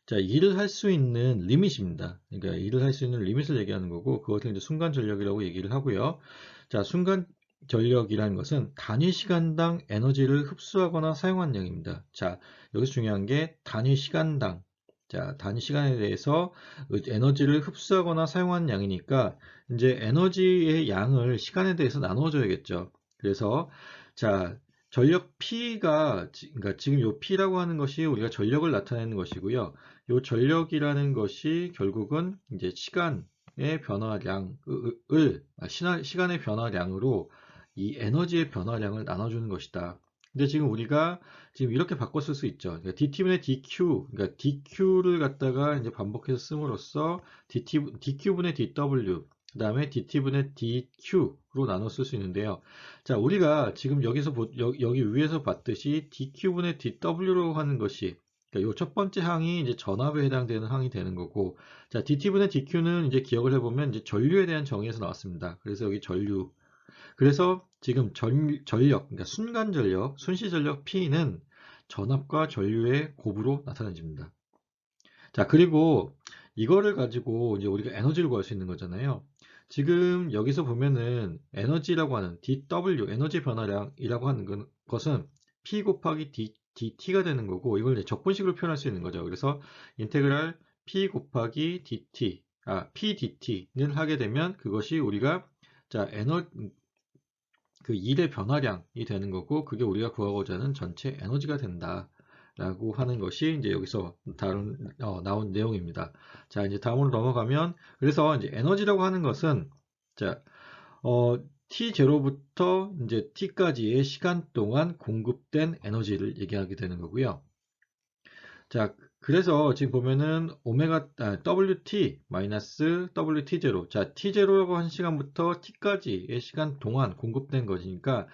자, 일을 할 수 있는 리밋입니다. 그러니까 일을 할 수 있는 리밋을 얘기하는 거고, 그것을 이제 순간 전력이라고 얘기를 하고요. 자, 순간 전력이라는 것은 단위 시간당 에너지를 흡수하거나 사용한 양입니다. 자, 여기서 중요한 게 단위 시간당. 자, 단위 시간에 대해서 에너지를 흡수하거나 사용한 양이니까 이제 에너지의 양을 시간에 대해서 나눠줘야겠죠. 그래서 자, 전력 P가 그러니까 지금 요 P라고 하는 것이 우리가 전력을 나타내는 것이고요. 요 전력이라는 것이 결국은 이제 시간의 변화량을 시간의 변화량으로 이 에너지의 변화량을 나눠주는 것이다. 근데 지금 우리가 지금 이렇게 바꿔 쓸 수 있죠. 그러니까 dt분의 dq, 그러니까 dq를 갖다가 이제 반복해서 씀으로써 dq분의 dw, 그 다음에 dt분의 dq로 나눠 쓸 수 있는데요. 자, 우리가 지금 여기 위에서 봤듯이 dq분의 dw로 하는 것이 그러니까 요 첫 번째 항이 이제 전압에 해당되는 항이 되는 거고, 자, dt분의 dq는 이제 기억을 해보면 이제 전류에 대한 정의에서 나왔습니다. 그래서 여기 전류. 그래서 지금 전력, 그러니까 순간 전력, 순시 전력 P는 전압과 전류의 곱으로 나타내집니다. 자, 그리고 이거를 가지고 이제 우리가 에너지를 구할 수 있는 거잖아요. 지금 여기서 보면은 에너지라고 하는 dW, 에너지 변화량이라고 하는 것은 P 곱하기 dT가 되는 거고, 이걸 이제 적분식으로 표현할 수 있는 거죠. 그래서 인테그랄 P 곱하기 dt, P dt를 하게 되면 그것이 우리가 자, 그 일의 변화량이 되는 거고, 그게 우리가 구하고자 하는 전체 에너지가 된다. 라고 하는 것이 이제 여기서 나온 내용입니다. 자, 이제 다음으로 넘어가면, 그래서 이제 에너지라고 하는 것은, 자, t0부터 이제 t까지의 시간 동안 공급된 에너지를 얘기하게 되는 거고요. 자, 그래서 지금 보면은 WT 마이너스 WT0. 자, T0라고 한 시간부터 T까지의 시간 동안 공급된 것이니까,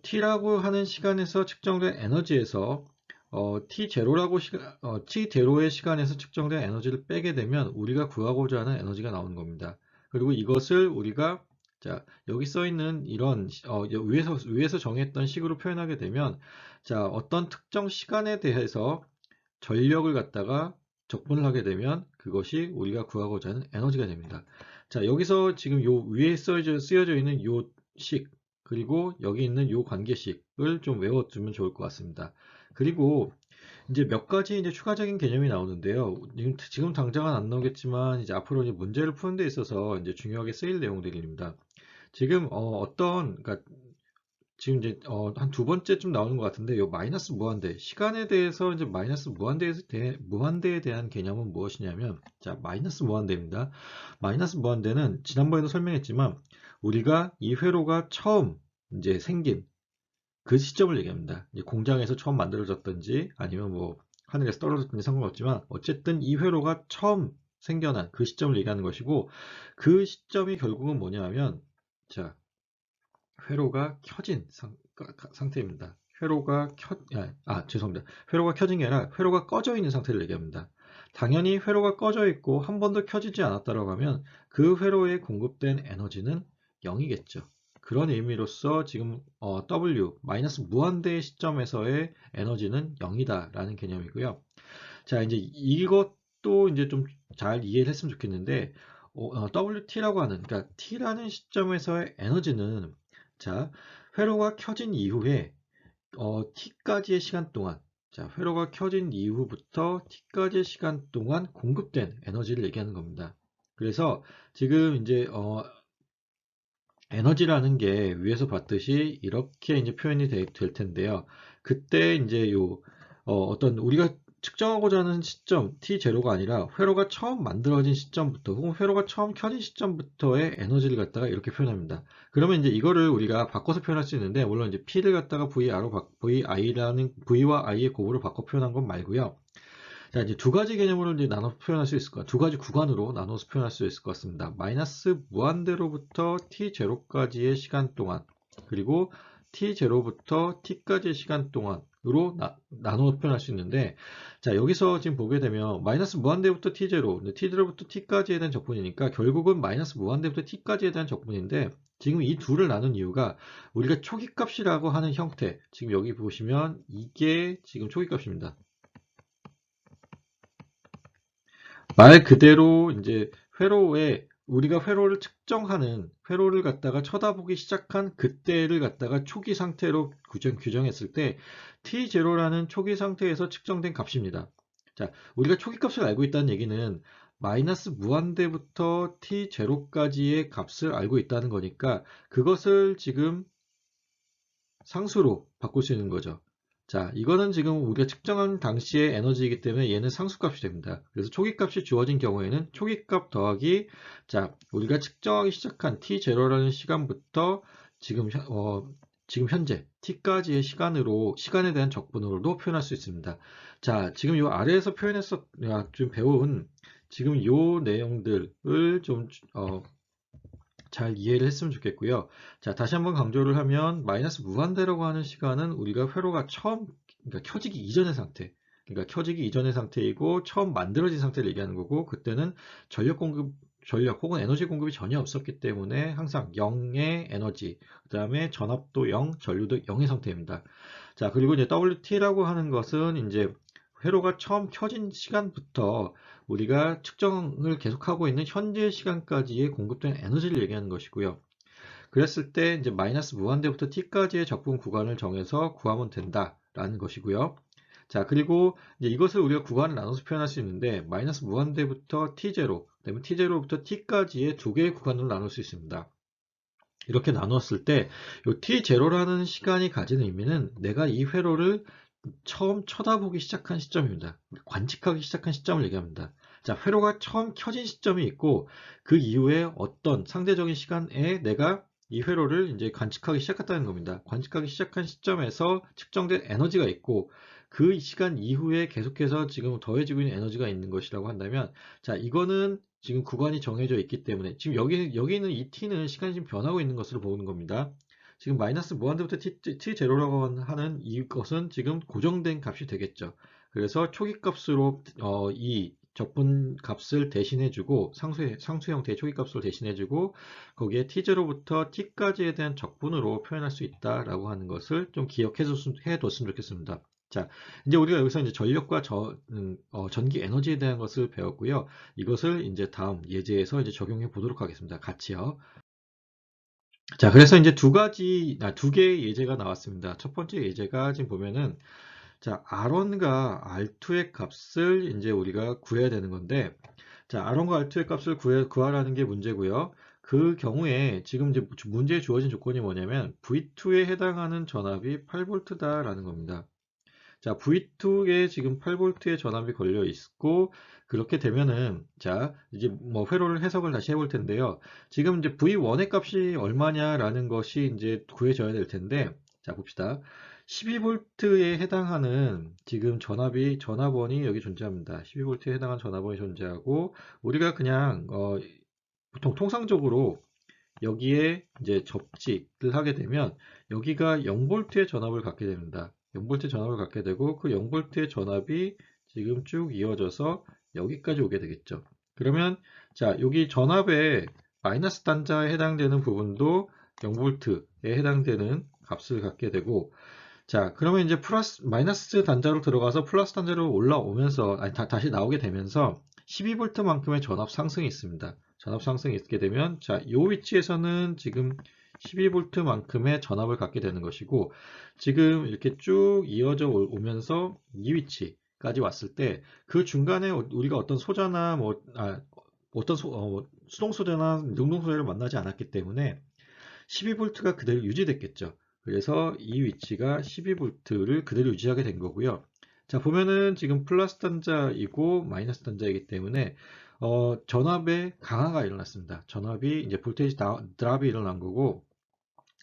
T라고 하는 시간에서 측정된 에너지에서, T0의 시간에서 측정된 에너지를 빼게 되면 우리가 구하고자 하는 에너지가 나오는 겁니다. 그리고 이것을 우리가 자, 여기 써 있는 이런, 위에서 정했던 식으로 표현하게 되면, 자, 어떤 특정 시간에 대해서 전력을 갖다가 적분을 하게 되면 그것이 우리가 구하고자 하는 에너지가 됩니다. 자, 여기서 지금 요 위에 쓰여져 있는 요 식, 그리고 여기 있는 요 관계식을 좀 외워두면 좋을 것 같습니다. 그리고 이제 몇 가지 이제 추가적인 개념이 나오는데요. 지금 당장은 안 나오겠지만 이제 앞으로 이제 문제를 푸는 데 있어서 이제 중요하게 쓰일 내용들입니다. 지금 그러니까 지금 이제 한 두 번째쯤 나오는 것 같은데 요 마이너스 무한대 시간에 대해서 이제 마이너스 무한대에 대한 개념은 무엇이냐면 자 마이너스 무한대입니다. 마이너스 무한대는 지난번에도 설명했지만 우리가 이 회로가 처음 이제 생긴 그 시점을 얘기합니다. 이제 공장에서 처음 만들어졌든지 아니면 뭐 하늘에서 떨어졌든지 상관없지만 어쨌든 이 회로가 처음 생겨난 그 시점을 얘기하는 것이고 그 시점이 결국은 뭐냐면 자 회로가 켜진 상태입니다. 죄송합니다. 회로가 켜진 게 아니라 회로가 꺼져 있는 상태를 얘기합니다. 당연히 회로가 꺼져 있고 한 번도 켜지지 않았다고 하면 그 회로에 공급된 에너지는 0이겠죠. 그런 의미로서 지금 W 마이너스 무한대의 시점에서의 에너지는 0이다라는 개념이고요. 자, 이제 이것도 이제 좀 잘 이해를 했으면 좋겠는데 WT라고 하는 그러니까 T라는 시점에서의 에너지는 자, 회로가 켜진 이후에 T까지의 시간 동안 자, 회로가 켜진 이후부터 T까지의 시간 동안 공급된 에너지를 얘기하는 겁니다. 그래서 지금 이제 에너지라는 게 위에서 봤듯이 이렇게 이제 표현이 될 텐데요. 그때 이제 어떤 우리가 측정하고자 하는 시점 T0가 아니라 회로가 처음 만들어진 시점부터 혹은 회로가 처음 켜진 시점부터의 에너지를 갖다가 이렇게 표현합니다. 그러면 이제 이거를 우리가 바꿔서 표현할 수 있는데 물론 이제 P를 갖다가 V와 I의 곱으로 바꿔 표현한 건 말고요. 자, 이제 두 가지 개념으로 이제 나눠 표현할 수 있을 것, 두 가지 구간으로 나눠서 표현할 수 있을 것 같습니다. 마이너스 무한대로부터 t0까지의 시간 동안, 그리고 t0부터 t까지의 시간 동안으로 나눠 표현할 수 있는데, 자, 여기서 지금 보게 되면 마이너스 무한대부터 t0, t0부터 t까지에 대한 적분이니까 결국은 마이너스 무한대부터 t까지에 대한 적분인데, 지금 이 둘을 나눈 이유가 우리가 초기값이라고 하는 형태, 지금 여기 보시면 이게 지금 초기값입니다. 말 그대로 이제 회로에 우리가 회로를 측정하는 회로를 갖다가 쳐다보기 시작한 그때를 갖다가 초기 상태로 규정했을 때 t0라는 초기 상태에서 측정된 값입니다. 자, 우리가 초기 값을 알고 있다는 얘기는 마이너스 무한대부터 t0까지의 값을 알고 있다는 거니까 그것을 지금 상수로 바꿀 수 있는 거죠. 자, 이거는 지금 우리가 측정한 당시의 에너지이기 때문에 얘는 상수값이 됩니다. 그래서 초기값이 주어진 경우에는 초기값 더하기, 자, 우리가 측정하기 시작한 t0라는 시간부터 지금 현재 t까지의 시간에 대한 적분으로도 표현할 수 있습니다. 자, 지금 이 아래에서 좀 배운 지금 요 내용들을 좀 잘 이해를 했으면 좋겠고요. 자, 다시 한번 강조를 하면 마이너스 무한대라고 하는 시간은 우리가 회로가 그러니까 켜지기 이전의 상태, 그러니까 켜지기 이전의 상태이고 처음 만들어진 상태를 얘기하는 거고, 그때는 전력 혹은 에너지 공급이 전혀 없었기 때문에 항상 0의 에너지, 그 다음에 전압도 0, 전류도 0의 상태입니다. 자, 그리고 이제 WT라고 하는 것은 이제 회로가 처음 켜진 시간부터 우리가 측정을 계속하고 있는 현재 시간까지의 공급된 에너지를 얘기하는 것이고요. 그랬을 때 이제 마이너스 무한대부터 t까지의 적분 구간을 정해서 구하면 된다라는 것이고요. 자, 그리고 이제 이것을 우리가 구간을 나눠서 표현할 수 있는데 마이너스 무한대부터 t0, 그다음에 t0부터 t까지의 두 개의 구간으로 나눌 수 있습니다. 이렇게 나눴을 때 이 t0라는 시간이 가지는 의미는 내가 이 회로를 처음 쳐다보기 시작한 시점입니다. 관측하기 시작한 시점을 얘기합니다. 자, 회로가 처음 켜진 시점이 있고 그 이후에 어떤 상대적인 시간에 내가 이 회로를 이제 관측하기 시작했다는 겁니다. 관측하기 시작한 시점에서 측정된 에너지가 있고 그 시간 이후에 계속해서 지금 더해지고 있는 에너지가 있는 것이라고 한다면, 자, 이거는 지금 구간이 정해져 있기 때문에 지금 여기 있는 이 t는 시간이 지금 변하고 있는 것으로 보는 겁니다. 지금 마이너스 무한대부터 t0라고 하는 이것은 지금 고정된 값이 되겠죠. 그래서 초기값으로 이 적분 값을 대신해주고 상수 형태의 초기값을 대신해주고 거기에 t0부터 t까지에 대한 적분으로 표현할 수 있다라고 하는 것을 좀 기억해 뒀으면 좋겠습니다. 자, 이제 우리가 여기서 이제 전력과 전기 에너지에 대한 것을 배웠고요. 이것을 이제 다음 예제에서 이제 적용해 보도록 하겠습니다. 같이요. 자, 그래서 이제 두 개의 예제가 나왔습니다. 첫 번째 예제가 지금 보면은, 자, R1과 R2의 값을 이제 우리가 구해야 되는 건데, 자, R1과 R2의 값을 구하라는 게 문제고요. 그 경우에 지금 이제 문제에 주어진 조건이 뭐냐면, V2에 해당하는 전압이 8V다라는 겁니다. 자, V2에 지금 8V의 전압이 걸려 있고, 그렇게 되면은, 자, 이제 뭐 회로를 해석을 다시 해볼 텐데요. 지금 이제 V1의 값이 얼마냐라는 것이 이제 구해져야 될 텐데, 자, 봅시다. 12V에 해당하는 지금 전압원이 여기 존재합니다. 12V에 해당하는 전압원이 존재하고, 우리가 그냥, 보통 통상적으로 여기에 이제 접직을 하게 되면 여기가 0V의 전압을 갖게 됩니다. 0V 전압을 갖게 되고 그 0V의 전압이 지금 쭉 이어져서 여기까지 오게 되겠죠. 그러면 자, 여기 전압의 마이너스 단자에 해당되는 부분도 0V에 해당되는 값을 갖게 되고, 자, 그러면 이제 마이너스 단자로 들어가서 플러스 단자로 올라오면서, 다시 나오게 되면서 12V만큼의 전압 상승이 있습니다. 전압 상승이 있게 되면, 자, 이 위치에서는 지금 12V만큼의 전압을 갖게 되는 것이고, 지금 이렇게 쭉 이어져 오면서 이 위치까지 왔을 때, 그 중간에 우리가 어떤 소자나 수동 소자나 능동 소자를 만나지 않았기 때문에 12V가 그대로 유지됐겠죠. 그래서 이 위치가 12V를 그대로 유지하게 된 거고요. 자, 보면은 지금 플러스 단자이고 마이너스 단자이기 때문에 전압의 강화가 일어났습니다. 전압이 이제 볼테이지 드랍이 일어난 거고,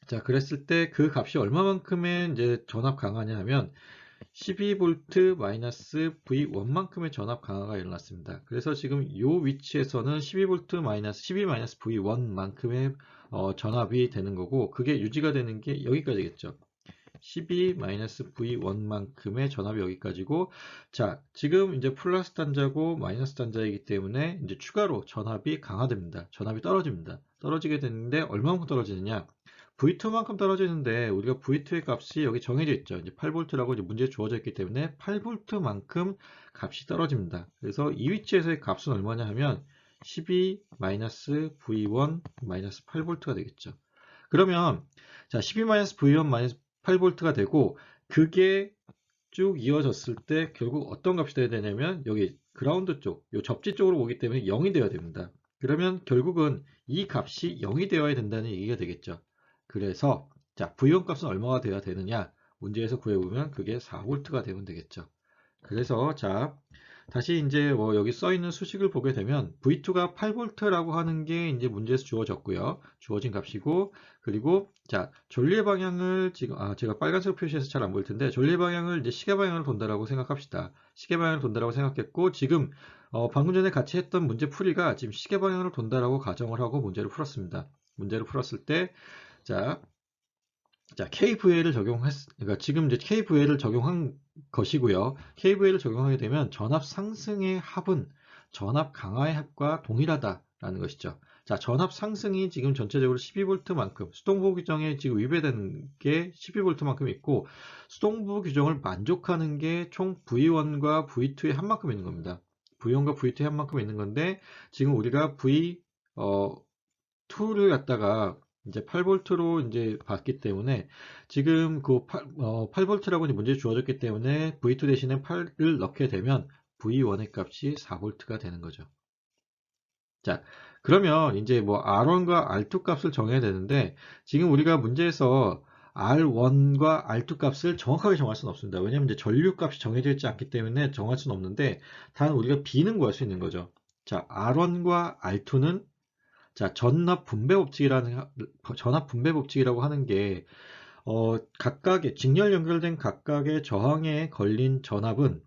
자, 그랬을 때 그 값이 얼마만큼의 이제 전압 강화냐 하면 12V 마이너스 V1만큼의 전압 강화가 일어났습니다. 그래서 지금 이 위치에서는 12V 마이너스 12 마이너스 V1만큼의 전압이 되는 거고, 그게 유지가 되는 게 여기까지겠죠. 12-V1만큼의 전압이 여기까지고, 자, 지금 이제 플러스 단자고 마이너스 단자이기 때문에 이제 추가로 전압이 강화됩니다. 전압이 떨어집니다. 떨어지게 되는데 얼마만큼 떨어지느냐? V2만큼 떨어지는데 우리가 V2의 값이 여기 정해져 있죠. 이제 8V라고 이제 문제에 주어져 있기 때문에 8V만큼 값이 떨어집니다. 그래서 이 위치에서의 값은 얼마냐 하면 12-V1-8V가 되겠죠. 그러면 자 12-V1-8V가 되고, 그게 쭉 이어졌을 때 결국 어떤 값이 돼야 되냐면 여기 그라운드 쪽, 요 접지 쪽으로 오기 때문에 0이 되어야 됩니다. 그러면 결국은 이 값이 0이 되어야 된다는 얘기가 되겠죠. 그래서 자 V1 값은 얼마가 돼야 되느냐, 문제에서 구해보면 그게 4V가 되면 되겠죠. 그래서 자 다시 이제 뭐 여기 써 있는 수식을 보게 되면 V2가 8V라고 하는 게 이제 문제에서 주어졌고요. 주어진 값이고, 그리고 자 전류의 방향을 지금 제가 빨간색 표시해서 잘 안 보일 텐데, 전류의 방향을 이제 시계 방향으로 돈다라고 생각합시다. 시계 방향으로 돈다라고 생각했고, 지금 방금 전에 같이 했던 문제 풀이가 지금 시계 방향으로 돈다라고 가정을 하고 문제를 풀었습니다. 문제를 풀었을 때 자 KVL을 그러니까 지금 이제 KVL을 적용한 것이고요. KVL을 적용하게 되면 전압 상승의 합은 전압 강화의 합과 동일하다라는 것이죠. 자, 전압 상승이 지금 전체적으로 12V만큼, 수동부 규정에 지금 위배된 게 12V만큼 있고, 수동부 규정을 만족하는 게 총 V1과 V2의 합만큼 있는 겁니다. V1과 V2의 합만큼 있는 건데, 지금 우리가 V2를 갖다가 이제 8V로 이제 봤기 때문에, 지금 그 8V라고 이제 문제 주어졌기 때문에 V2 대신에 8을 넣게 되면 V1의 값이 4V가 되는 거죠. 자, 그러면 이제 뭐 R1과 R2 값을 정해야 되는데, 지금 우리가 문제에서 R1과 R2 값을 정확하게 정할 수는 없습니다. 왜냐하면 이제 전류 값이 정해져 있지 않기 때문에 정할 수는 없는데, 단 우리가 B는 구할 수 있는 거죠. 자, R1과 R2는 자, 전압 분배 법칙이라고 하는 게 각각의 직렬 연결된 각각의 저항에 걸린 전압은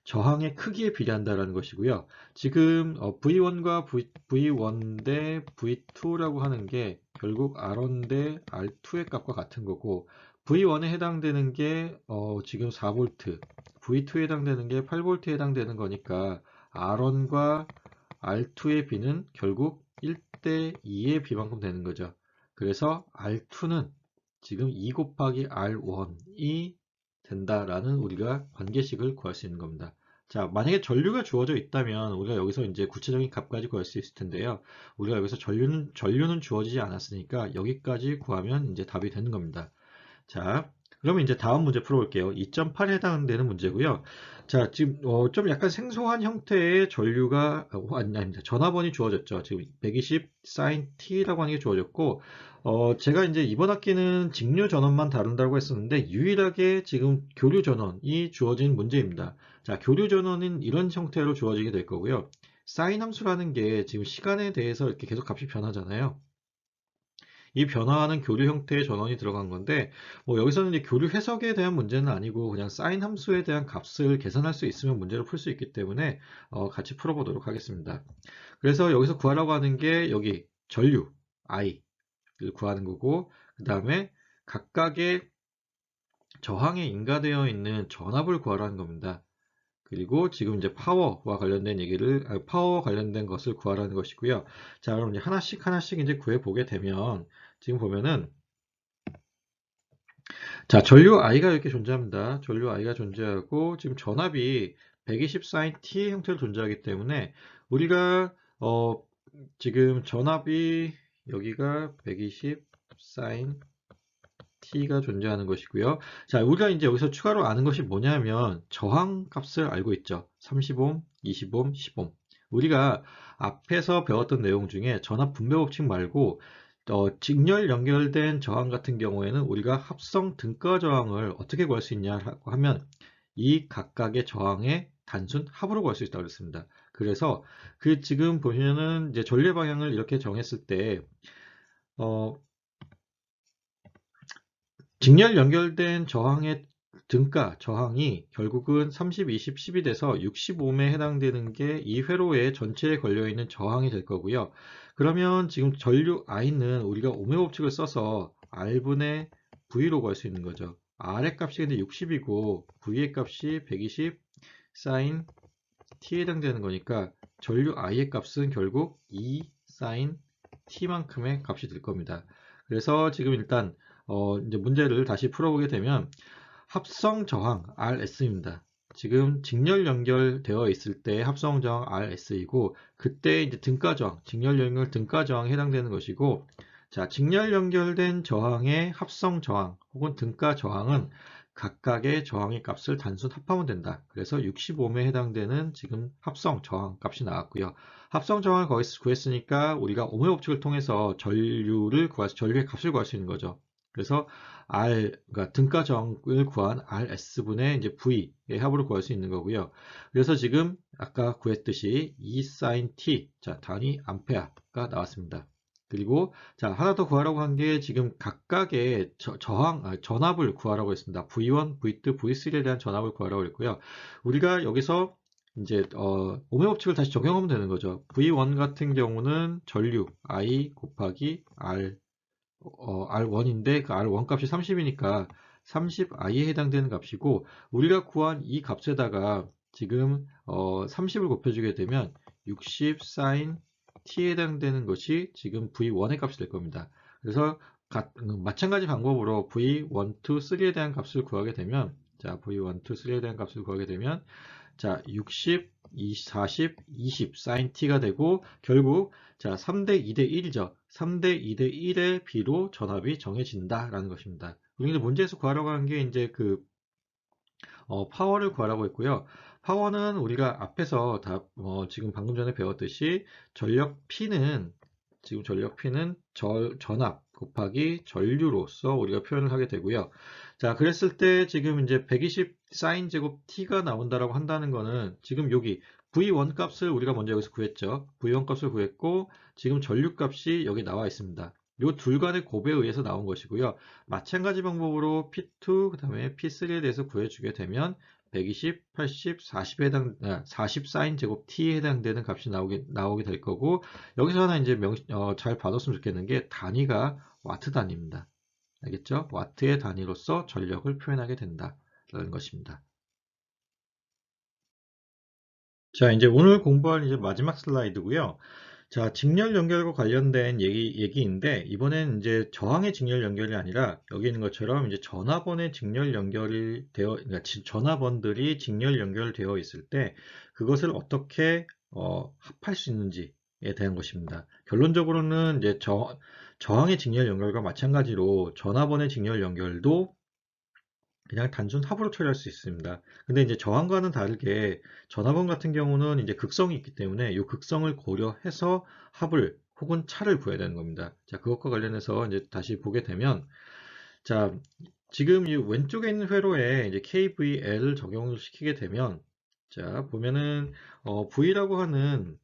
저항의 크기에 비례한다라는 것이고요. 지금 V1과 V1 대 V2라고 하는 게 결국 R1 대 R2의 값과 같은 거고, V1에 해당되는 게 지금 4V, V2에 해당되는 게 8V에 해당되는 거니까 R1과 R2의 비는 결국 1대 2의 비만큼 되는 거죠. 그래서 R2는 지금 2 곱하기 R1이 된다라는 우리가 관계식을 구할 수 있는 겁니다. 자, 만약에 전류가 주어져 있다면 우리가 여기서 이제 구체적인 값까지 구할 수 있을 텐데요. 우리가 여기서 전류는 주어지지 않았으니까 여기까지 구하면 이제 답이 되는 겁니다. 자, 그러면 이제 다음 문제 풀어볼게요. 2.8에 해당되는 문제고요. 자, 지금 좀 약간 생소한 형태의 전류가 아닙니다. 전압원이 주어졌죠. 지금 120 sin t라고 하는 게 주어졌고, 제가 이제 이번 학기는 직류 전원만 다룬다고 했었는데 유일하게 지금 교류 전원이 주어진 문제입니다. 자, 교류 전원은 이런 형태로 주어지게 될 거고요. sin 함수라는 게 지금 시간에 대해서 이렇게 계속 값이 변하잖아요. 이 변화하는 교류 형태의 전원이 들어간 건데, 뭐 여기서는 이제 교류 해석에 대한 문제는 아니고 그냥 사인 함수에 대한 값을 계산할 수 있으면 문제를 풀 수 있기 때문에 같이 풀어보도록 하겠습니다. 그래서 여기서 구하라고 하는 게 여기 전류 I를 구하는 거고, 그 다음에 각각의 저항에 인가되어 있는 전압을 구하라는 겁니다. 그리고 지금 이제 파워와 관련된 파워와 관련된 것을 구하라는 것이고요. 자, 그럼 이제 하나씩 이제 구해 보게 되면, 지금 보면은, 자, 전류 I가 이렇게 존재합니다. 전류 I가 존재하고, 지금 전압이 120 sin T의 형태로 존재하기 때문에, 우리가, 지금 전압이 여기가 120 sin T가 존재하는 것이고요. 자, 우리가 이제 여기서 추가로 아는 것이 뭐냐면 저항 값을 알고 있죠. 30옴, 20옴, 10옴. 우리가 앞에서 배웠던 내용 중에 전압 분배 법칙 말고 직렬 연결된 저항 같은 경우에는 우리가 합성 등가 저항을 어떻게 구할 수 있냐고 하면 이 각각의 저항의 단순 합으로 구할 수 있다고 그랬습니다. 그래서 그 지금 보시면은 이제 전류 방향을 이렇게 정했을 때 직렬 연결된 저항의 등가, 저항이 결국은 30, 20, 10이 돼서 60옴에 해당되는 게 이 회로의 전체에 걸려있는 저항이 될 거고요. 그러면 지금 전류 I는 우리가 오음의 법칙을 써서 R분의 V로 구할 수 있는 거죠. R의 값이 근데 60이고 V의 값이 120 sin t에 해당되는 거니까 전류 i의 값은 결국 2 sin t만큼의 값이 될 겁니다. 그래서 지금 일단 이제 문제를 다시 풀어보게 되면 합성 저항 RS입니다. 지금 직렬 연결되어 있을 때 합성 저항 RS이고 그때 이제 등가 저항, 직렬 연결 등가 저항에 해당되는 것이고 자, 직렬 연결된 저항의 합성 저항 혹은 등가 저항은 각각의 저항의 값을 단순 합하면 된다. 그래서 65에 해당되는 지금 합성 저항 값이 나왔고요. 합성 저항을 거기서 구했으니까 우리가 오음의 법칙을 통해서 전류를 구해서 전류의 값을 구할 수 있는 거죠. 그래서 그러니까 등가 저항을 구한 RS분의 이제 V의 합으로 구할 수 있는 거고요. 그래서 지금 아까 구했듯이 2 sin t, 자, 단위 암페어가 나왔습니다. 그리고 자, 하나 더 구하라고 한 게 지금 각각의 전압을 구하라고 했습니다. V1, V2, V3에 대한 전압을 구하라고 했고요. 우리가 여기서 이제 오음의 법칙을 다시 적용하면 되는 거죠. V1 같은 경우는 전류 I 곱하기 R1인데 그 R1 값이 30이니까 30i에 해당되는 값이고 우리가 구한 이 값에다가 지금 30을 곱해주게 되면 60 sin t에 해당되는 것이 지금 V1의 값이 될 겁니다. 그래서 마찬가지 방법으로 V1, 2, 3에 대한 값을 구하게 되면 자, V1, 2, 3에 대한 값을 구하게 되면 자, 60, 40, 20 sin t가 되고 결국 자, 3대 2대 1이죠. 3대 2대 1의 비로 전압이 정해진다라는 것입니다. 우리가 문제에서 구하려고 하는 게 이제 그 파워를 구하라고 했고요. 파워는 우리가 앞에서 다 지금 방금 전에 배웠듯이 전력 P는 지금 전력 P는 전압 곱하기 전류로서 우리가 표현을 하게 되고요. 자, 그랬을 때 지금 이제 120 사인 제곱 T가 나온다라고 한다는 거는 지금 여기 V1 값을 우리가 먼저 여기서 구했죠. V1 값을 구했고 지금 전류 값이 여기 나와 있습니다. 이 둘 간의 곱에 의해서 나온 것이고요. 마찬가지 방법으로 P2, 그 다음에 P3에 대해서 구해주게 되면 120, 80, 40에 40 사인 제곱 t에 해당되는 값이 나오게 될 거고 여기서 하나 이제 잘 봐뒀으면 좋겠는 게 단위가 와트 단위입니다. 알겠죠? 와트의 단위로서 전력을 표현하게 된다라는 것입니다. 자, 이제 오늘 공부할 이제 마지막 슬라이드고요. 자, 직렬 연결과 관련된 얘기인데, 이번엔 이제 저항의 직렬 연결이 아니라, 여기 있는 것처럼 이제 전화번의 직렬 연결이 그러니까 전화번들이 직렬 연결되어 있을 때, 그것을 어떻게, 합할 수 있는지에 대한 것입니다. 결론적으로는 이제 저항의 직렬 연결과 마찬가지로 전화번의 직렬 연결도 그냥 단순 합으로 처리할 수 있습니다. 근데 이제 저항과는 다르게 전압원 같은 경우는 이제 극성이 있기 때문에 이 극성을 고려해서 합을 혹은 차를 구해야 되는 겁니다. 자, 그것과 관련해서 이제 다시 보게 되면 자, 지금 이 왼쪽에 있는 회로에 이제 KVL을 적용을 시키게 되면 자, 보면은 V라고 하는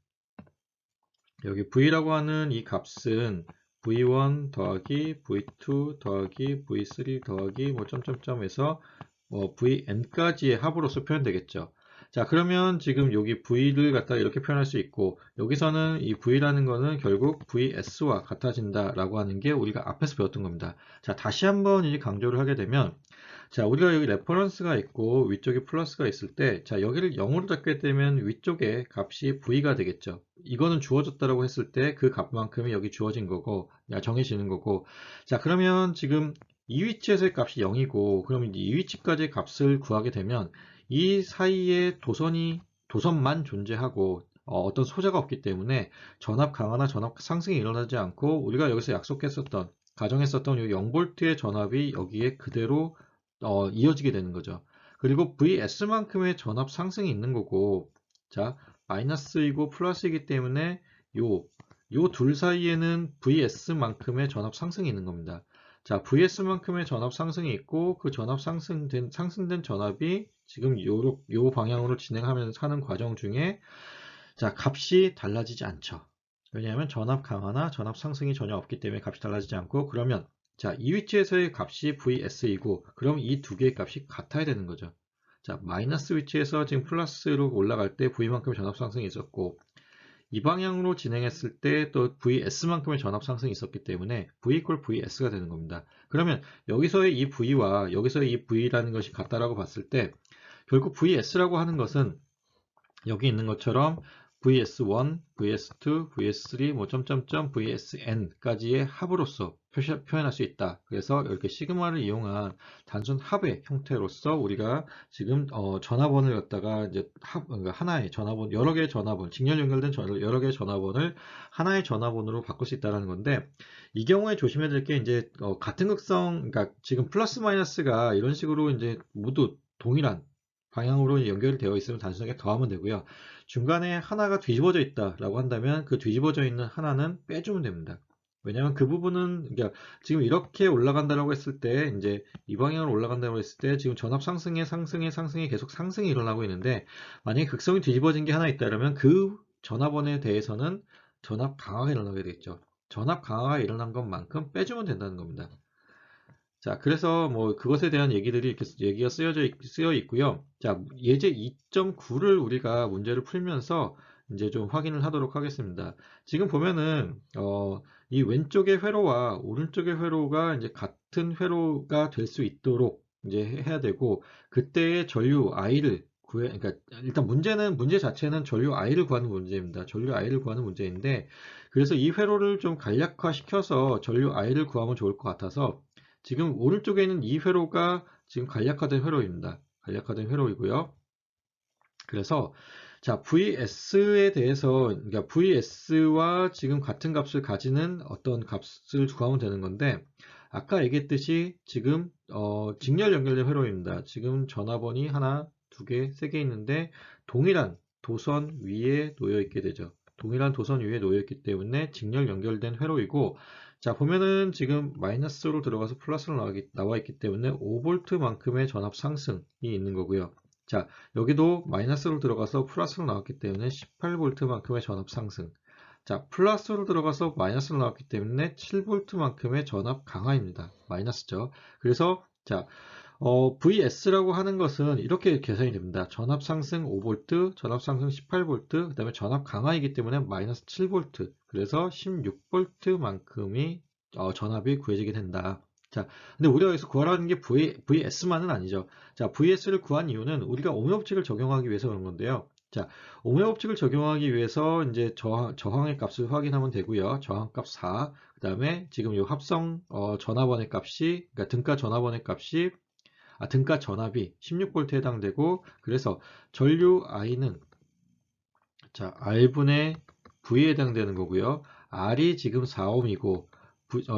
여기 V라고 하는 이 값은 V1 더하기 V2 더하기 V3 더하기 뭐 점점점에서 Vn까지의 합으로서 표현되겠죠. 자, 그러면 지금 여기 V를 갖다 이렇게 표현할 수 있고 여기서는 이 V라는 거는 결국 VS와 같아진다라고 하는 게 우리가 앞에서 배웠던 겁니다. 자, 다시 한번 이제 강조를 하게 되면 자, 우리가 여기 레퍼런스가 있고 위쪽에 플러스가 있을 때, 자, 여기를 0으로 잡게 되면 위쪽에 값이 V가 되겠죠. 이거는 주어졌다라고 했을 때 그 값만큼이 여기 주어진 거고, 정해지는 거고. 자, 그러면 지금 이 위치에서의 값이 0이고, 그러면 이 위치까지의 값을 구하게 되면 이 사이에 도선만 존재하고, 어떤 소자가 없기 때문에 전압 강화나 전압 상승이 일어나지 않고, 우리가 여기서 약속했었던, 가정했었던 이 0V의 전압이 여기에 그대로 이어지게 되는 거죠. 그리고 VS만큼의 전압 상승이 있는 거고, 자, 마이너스이고 플러스이기 때문에 요 둘 사이에는 VS만큼의 전압 상승이 있는 겁니다. 자, VS만큼의 전압 상승이 있고, 그 전압 상승된 전압이 지금 요 방향으로 진행하면서 하는 과정 중에, 자, 값이 달라지지 않죠. 왜냐하면 전압 강화나 전압 상승이 전혀 없기 때문에 값이 달라지지 않고, 그러면 자, 이 위치에서의 값이 VS이고, 그럼 이 두 개의 값이 같아야 되는 거죠. 자, 마이너스 위치에서 지금 플러스로 올라갈 때 V만큼의 전압 상승이 있었고, 이 방향으로 진행했을 때 또 VS만큼의 전압 상승이 있었기 때문에 V 이퀄 VS가 되는 겁니다. 그러면 여기서의 이 V와 여기서의 이 V라는 것이 같다라고 봤을 때 결국 VS라고 하는 것은 여기 있는 것처럼 VS1, VS2, VS3, 뭐 점점점 VSN까지의 합으로서 표현할 수 있다. 그래서 이렇게 시그마를 이용한 단순 합의 형태로서 우리가 지금 전화번호를 갖다가 이제 그러니까 하나의 전화번, 여러 개의 전화번, 직렬 연결된 여러 개의 전화번호를 하나의 전화번호로 바꿀 수 있다는 건데, 이 경우에 조심해야 될 게 이제 같은 극성, 그러니까 지금 플러스 마이너스가 이런 식으로 이제 모두 동일한 방향으로 연결이 되어 있으면 단순하게 더하면 되고요. 중간에 하나가 뒤집어져 있다라고 한다면 그 뒤집어져 있는 하나는 빼주면 됩니다. 왜냐하면 그 부분은 그러니까 지금 이렇게 올라간다라고 했을 때 이제 이 방향으로 올라간다고 했을 때 지금 전압 상승에 계속 상승이 일어나고 있는데, 만약에 극성이 뒤집어진 게 하나 있다면 그 전압원에 대해서는 전압 강화가 일어나게 되겠죠. 전압 강화가 일어난 것만큼 빼주면 된다는 겁니다. 자, 그래서 뭐 그것에 대한 얘기들이 이렇게 얘기가 쓰여 있고요. 자, 예제 2.9를 우리가 문제를 풀면서 이제 좀 확인을 하도록 하겠습니다. 지금 보면은 이 왼쪽의 회로와 오른쪽의 회로가 이제 같은 회로가 될 수 있도록 이제 해야 되고, 그때의 전류 I를 그러니까 일단 문제 자체는 전류 I를 구하는 문제입니다. 전류 I를 구하는 문제인데, 그래서 이 회로를 좀 간략화시켜서 전류 I를 구하면 좋을 것 같아서 지금 오른쪽에 있는 이 회로가 지금 간략화된 회로입니다. 간략화된 회로이고요. 그래서 자, VS에 대해서 그러니까 VS와 지금 같은 값을 가지는 어떤 값을 구하면 되는 건데, 아까 얘기했듯이 지금 직렬 연결된 회로입니다. 지금 전화번이 하나, 두 개, 세 개 있는데 동일한 도선 위에 놓여 있게 되죠. 동일한 도선 위에 놓여 있기 때문에 직렬 연결된 회로이고, 자, 보면은 지금 마이너스로 들어가서 플러스로 나와 있기 때문에 5V만큼의 전압 상승이 있는 거고요. 자, 여기도 마이너스로 들어가서 플러스로 나왔기 때문에 18V만큼의 전압 상승. 자, 플러스로 들어가서 마이너스로 나왔기 때문에 7V만큼의 전압 강화입니다. 마이너스죠. 그래서 자, VS라고 하는 것은 이렇게 계산이 됩니다. 전압 상승 5V, 전압 상승 18V, 그 다음에 전압 강화이기 때문에 마이너스 7V, 그래서 16V만큼이 전압이 구해지게 된다. 자, 근데 우리가 여기서 구하라는 게 VS만은 아니죠. 자, VS를 구한 이유는 우리가 오hm 법칙을 적용하기 위해서 그런 건데요. 자, 오hm 법칙을 적용하기 위해서 이제 저항의 값을 확인하면 되고요. 저항값 4, 그 다음에 지금 이 합성 전압원의 값이, 그러니까 등가 전압원의 값이 등가 전압이 16V에 해당되고, 그래서 전류 I는 자, R분의 V에 해당되는 거고요. R이 지금 4ohm이고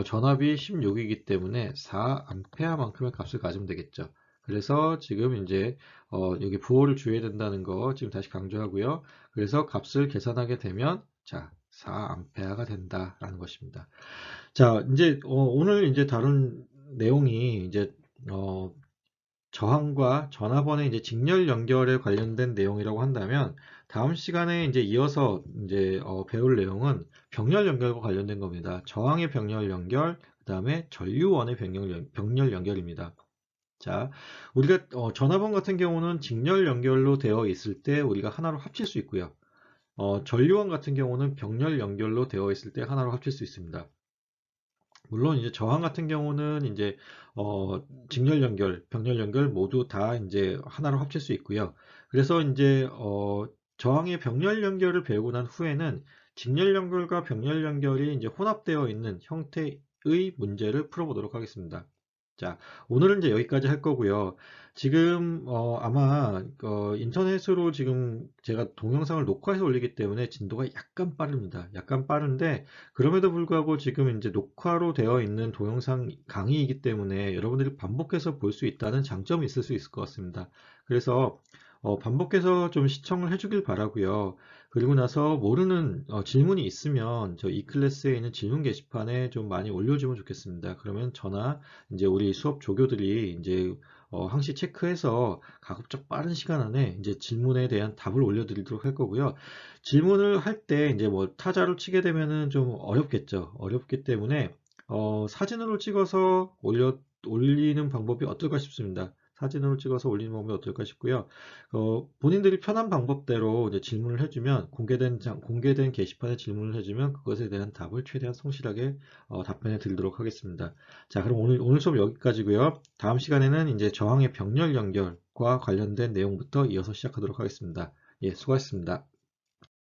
전압이 16이기 때문에 4A만큼의 값을 가지면 되겠죠. 그래서 지금 이제 여기 부호를 주어야 된다는 거 지금 다시 강조하고요. 그래서 값을 계산하게 되면 자, 4A가 된다라는 것입니다. 자, 이제 오늘 이제 다룬 내용이 이제 저항과 전압원의 이제 직렬 연결에 관련된 내용이라고 한다면, 다음 시간에 이제 이어서 이제 배울 내용은 병렬 연결과 관련된 겁니다. 저항의 병렬 연결, 그 다음에 전류원의 병렬 연결입니다. 자, 우리가 전압원 같은 경우는 직렬 연결로 되어 있을 때 우리가 하나로 합칠 수 있고요. 전류원 같은 경우는 병렬 연결로 되어 있을 때 하나로 합칠 수 있습니다. 물론 이제 저항 같은 경우는 이제 직렬 연결, 병렬 연결 모두 다 이제 하나로 합칠 수 있고요. 그래서 이제 저항의 병렬 연결을 배우고 난 후에는 직렬 연결과 병렬 연결이 이제 혼합되어 있는 형태의 문제를 풀어보도록 하겠습니다. 자, 오늘은 이제 여기까지 할 거고요. 지금 아마 인터넷으로 지금 제가 동영상을 녹화해서 올리기 때문에 진도가 약간 빠릅니다. 약간 빠른데 그럼에도 불구하고 지금 이제 녹화로 되어 있는 동영상 강의이기 때문에 여러분들이 반복해서 볼 수 있다는 장점이 있을 수 있을 것 같습니다. 그래서 반복해서 좀 시청을 해주길 바라고요. 그리고 나서 모르는 질문이 있으면 저 이 클래스에 있는 질문 게시판에 좀 많이 올려주면 좋겠습니다. 그러면 저나 이제 우리 수업 조교들이 이제 항시 체크해서 가급적 빠른 시간 안에 이제 질문에 대한 답을 올려드리도록 할 거고요. 질문을 할 때 이제 뭐 타자로 치게 되면은 좀 어렵겠죠. 어렵기 때문에 사진으로 찍어서 올리는 방법이 어떨까 싶습니다. 사진으로 찍어서 올리는 방법이 어떨까 싶고요. 본인들이 편한 방법대로 이제 질문을 해주면 공개된 게시판에 질문을 해주면 그것에 대한 답을 최대한 성실하게 답변해 드리도록 하겠습니다. 자, 그럼 오늘 수업 여기까지고요. 다음 시간에는 이제 저항의 병렬 연결과 관련된 내용부터 이어서 시작하도록 하겠습니다. 예, 수고하셨습니다.